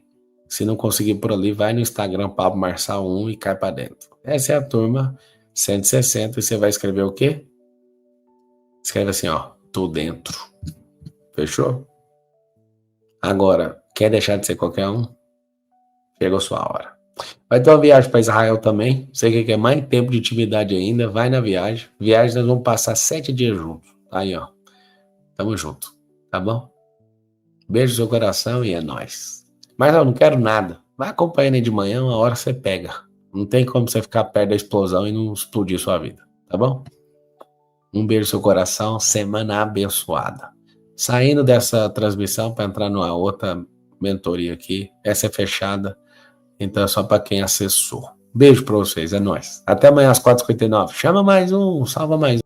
se não conseguir por ali, vai no Instagram, Pablo Marçal 1 e cai pra dentro. Essa é a turma 160 e você vai escrever o quê? Escreve assim, ó, tô dentro. Fechou? Agora, quer deixar de ser qualquer um? Chegou sua hora. Vai ter uma viagem para Israel também, você que quer mais tempo de intimidade ainda, vai na viagem. Viagem nós vamos passar 7 dias juntos, aí ó. Tamo junto, tá bom? Beijo no seu coração e é nóis. Mas eu não quero nada. Vai acompanhando aí de manhã, uma hora você pega. Não tem como você ficar perto da explosão e não explodir sua vida, tá bom? Um beijo no seu coração, semana abençoada. Saindo dessa transmissão para entrar numa outra mentoria aqui. Essa é fechada, então é só para quem acessou. Beijo para vocês, é nóis. Até amanhã às 4h59. Chama mais um, salva mais um.